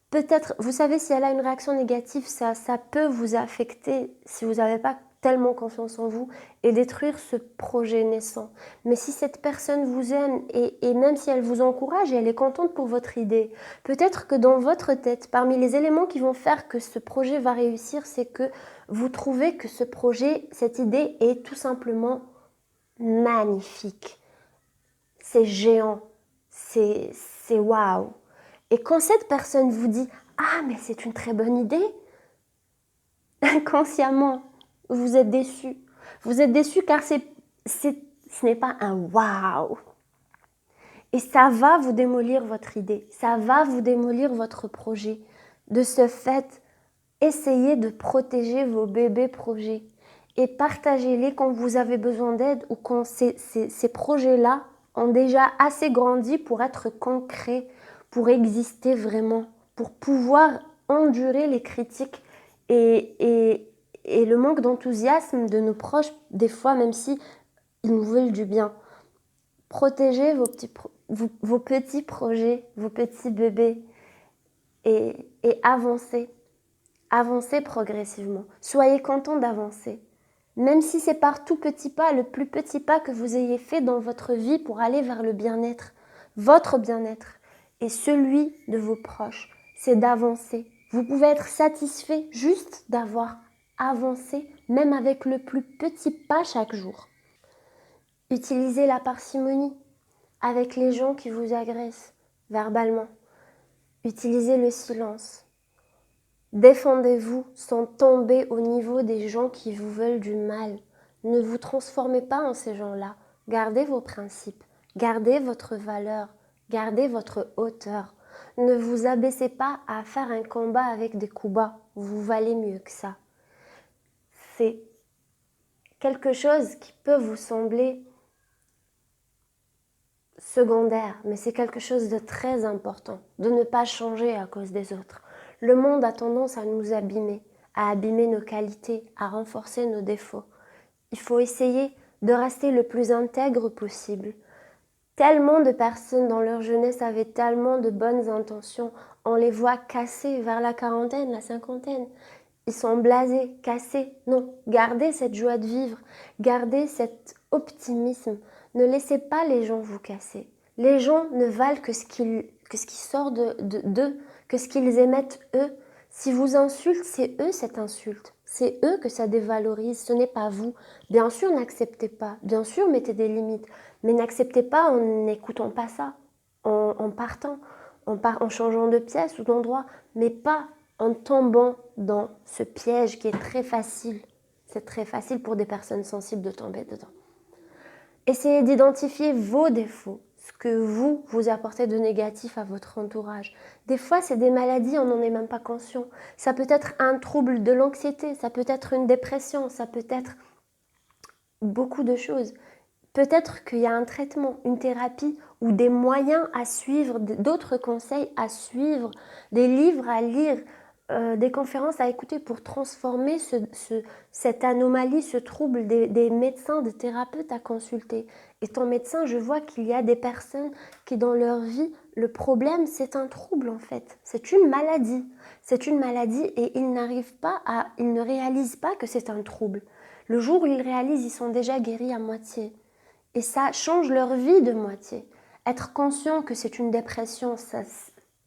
peut-être, vous savez, si elle a une réaction négative, ça peut vous affecter si vous n'avez pas tellement confiance en vous et détruire ce projet naissant. Mais si cette personne vous aime et même si elle vous encourage et elle est contente pour votre idée, peut-être que dans votre tête, parmi les éléments qui vont faire que ce projet va réussir, c'est que vous trouvez que ce projet, cette idée est tout simplement magnifique. C'est géant. C'est waouh. Et quand cette personne vous dit « Ah, mais c'est une très bonne idée », inconsciemment, vous êtes déçu. Vous êtes déçu car ce n'est pas un waouh. Et ça va vous démolir votre idée. Ça va vous démolir votre projet. De ce fait, essayez de protéger vos bébés projets et partagez-les quand vous avez besoin d'aide ou quand ces projets-là ont déjà assez grandi pour être concrets, pour exister vraiment, pour pouvoir endurer les critiques et le manque d'enthousiasme de nos proches, des fois, même si ils nous veulent du bien. Protégez vos petits projets, vos petits bébés et avancez. Avancez progressivement. Soyez content d'avancer. Même si c'est par tout petit pas, le plus petit pas que vous ayez fait dans votre vie pour aller vers le bien-être, votre bien-être et celui de vos proches, c'est d'avancer. Vous pouvez être satisfait juste d'avoir avancé, même avec le plus petit pas chaque jour. Utilisez la parcimonie avec les gens qui vous agressent verbalement. Utilisez le silence. Défendez-vous sans tomber au niveau des gens qui vous veulent du mal. Ne vous transformez pas en ces gens-là. Gardez vos principes, gardez votre valeur, gardez votre hauteur. Ne vous abaissez pas à faire un combat avec des coups bas. Vous valez mieux que ça. C'est quelque chose qui peut vous sembler secondaire, mais c'est quelque chose de très important, de ne pas changer à cause des autres. Le monde a tendance à nous abîmer, à abîmer nos qualités, à renforcer nos défauts. Il faut essayer de rester le plus intègre possible. Tellement de personnes dans leur jeunesse avaient tellement de bonnes intentions, on les voit cassés vers la quarantaine, la cinquantaine. Ils sont blasés, cassés. Non, gardez cette joie de vivre, gardez cet optimisme. Ne laissez pas les gens vous casser. Les gens ne valent que ce qui sort d'eux, que ce qu'ils émettent eux. Si vous insultez, c'est eux cette insulte. C'est eux que ça dévalorise, ce n'est pas vous. Bien sûr, n'acceptez pas. Bien sûr, mettez des limites. Mais n'acceptez pas en n'écoutant pas ça, en partant, en changeant de pièce ou d'endroit. Mais pas en tombant dans ce piège qui est très facile. C'est très facile pour des personnes sensibles de tomber dedans. Essayez d'identifier vos défauts, ce que vous apportez de négatif à votre entourage. Des fois, c'est des maladies, on n'en est même pas conscient. Ça peut être un trouble de l'anxiété, ça peut être une dépression, ça peut être beaucoup de choses. Peut-être qu'il y a un traitement, une thérapie ou des moyens à suivre, d'autres conseils à suivre, des livres à lire, des conférences à écouter pour transformer cette anomalie, ce trouble, des médecins, des thérapeutes à consulter. Étant médecin, je vois qu'il y a des personnes qui dans leur vie, le problème c'est un trouble en fait, c'est une maladie. C'est une maladie et ils ne réalisent pas que c'est un trouble. Le jour où ils réalisent, ils sont déjà guéris à moitié. Et ça change leur vie de moitié. Être conscient que c'est une dépression,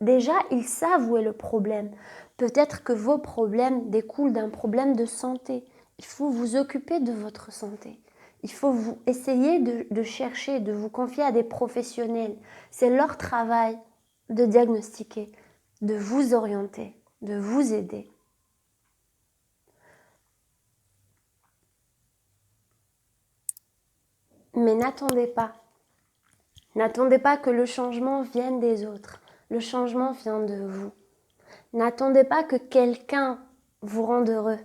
déjà, ils savent où est le problème. Peut-être que vos problèmes découlent d'un problème de santé. Il faut vous occuper de votre santé. Il faut essayer de chercher, de vous confier à des professionnels. C'est leur travail de diagnostiquer, de vous orienter, de vous aider. Mais n'attendez pas. N'attendez pas que le changement vienne des autres. Le changement vient de vous. N'attendez pas que quelqu'un vous rende heureux.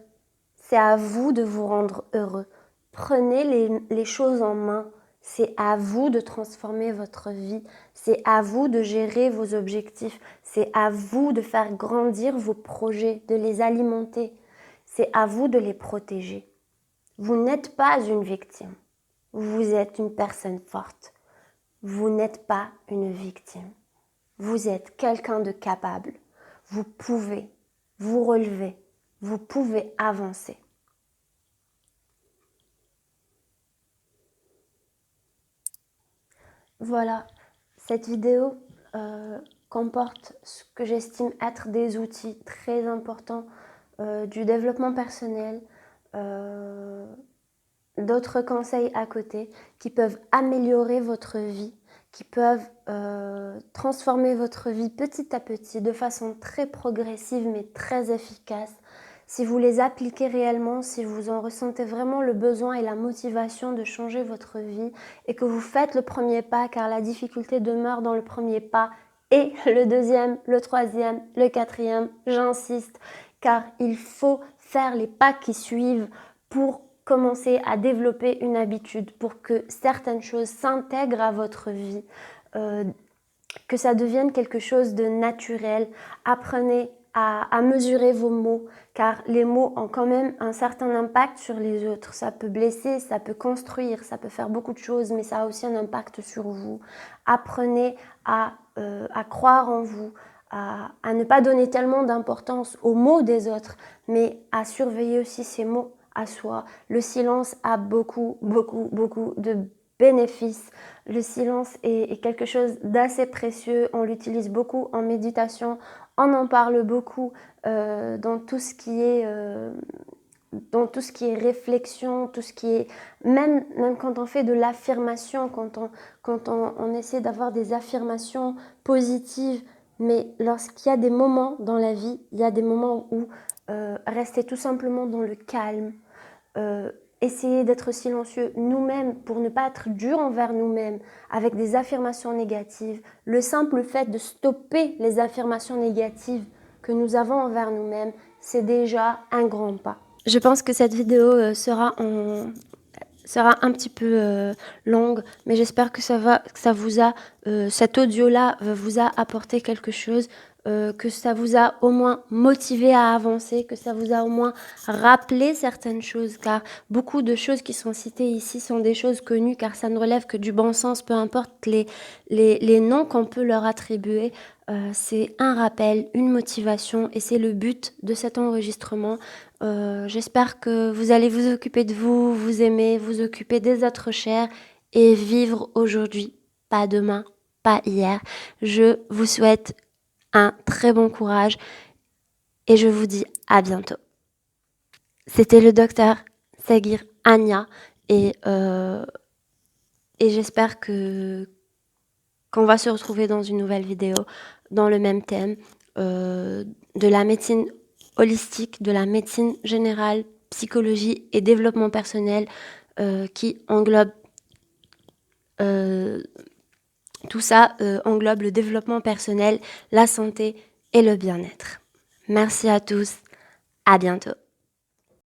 C'est à vous de vous rendre heureux. Prenez les choses en main. C'est à vous de transformer votre vie. C'est à vous de gérer vos objectifs. C'est à vous de faire grandir vos projets, de les alimenter. C'est à vous de les protéger. Vous n'êtes pas une victime. Vous êtes une personne forte. Vous n'êtes pas une victime. Vous êtes quelqu'un de capable. Vous pouvez vous relever. Vous pouvez avancer. Voilà, cette vidéo comporte ce que j'estime être des outils très importants du développement personnel, d'autres conseils à côté qui peuvent améliorer votre vie, qui peuvent transformer votre vie petit à petit de façon très progressive mais très efficace. Si vous les appliquez réellement, si vous en ressentez vraiment le besoin et la motivation de changer votre vie et que vous faites le premier pas car la difficulté demeure dans le premier pas et le deuxième, le troisième, le quatrième, j'insiste, car il faut faire les pas qui suivent pour commencer à développer une habitude, pour que certaines choses s'intègrent à votre vie, que ça devienne quelque chose de naturel. Apprenez à mesurer vos mots, car les mots ont quand même un certain impact sur les autres. Ça peut blesser, ça peut construire, ça peut faire beaucoup de choses, mais ça a aussi un impact sur vous. Apprenez à croire en vous, à ne pas donner tellement d'importance aux mots des autres, mais à surveiller aussi ces mots à soi. Le silence a beaucoup de bénéfices. Le silence est quelque chose d'assez précieux. On l'utilise beaucoup en méditation. On en parle beaucoup dans tout ce qui est réflexion, tout ce qui est même quand on fait de l'affirmation, quand on essaie d'avoir des affirmations positives. Mais lorsqu'il y a des moments dans la vie, il y a des moments où rester tout simplement dans le calme, essayer d'être silencieux nous-mêmes pour ne pas être dur envers nous-mêmes avec des affirmations négatives. Le simple fait de stopper les affirmations négatives que nous avons envers nous-mêmes, c'est déjà un grand pas. Je pense que cette vidéo sera un petit peu longue, mais j'espère que cet audio-là vous a apporté quelque chose, que ça vous a au moins motivé à avancer, que ça vous a au moins rappelé certaines choses, car beaucoup de choses qui sont citées ici sont des choses connues, car ça ne relève que du bon sens, peu importe les noms qu'on peut leur attribuer. C'est un rappel, une motivation, et c'est le but de cet enregistrement. J'espère que vous allez vous occuper de vous, vous aimer, vous occuper des êtres chers et vivre aujourd'hui, pas demain, pas hier. Je vous souhaite un très bon courage et je vous dis à bientôt. C'était le docteur Saguir Ania et j'espère qu'on va se retrouver dans une nouvelle vidéo dans le même thème. de la médecine holistique, de la médecine générale, psychologie et développement personnel qui englobe tout ça englobe le développement personnel, la santé et le bien-être. Merci à tous, à bientôt.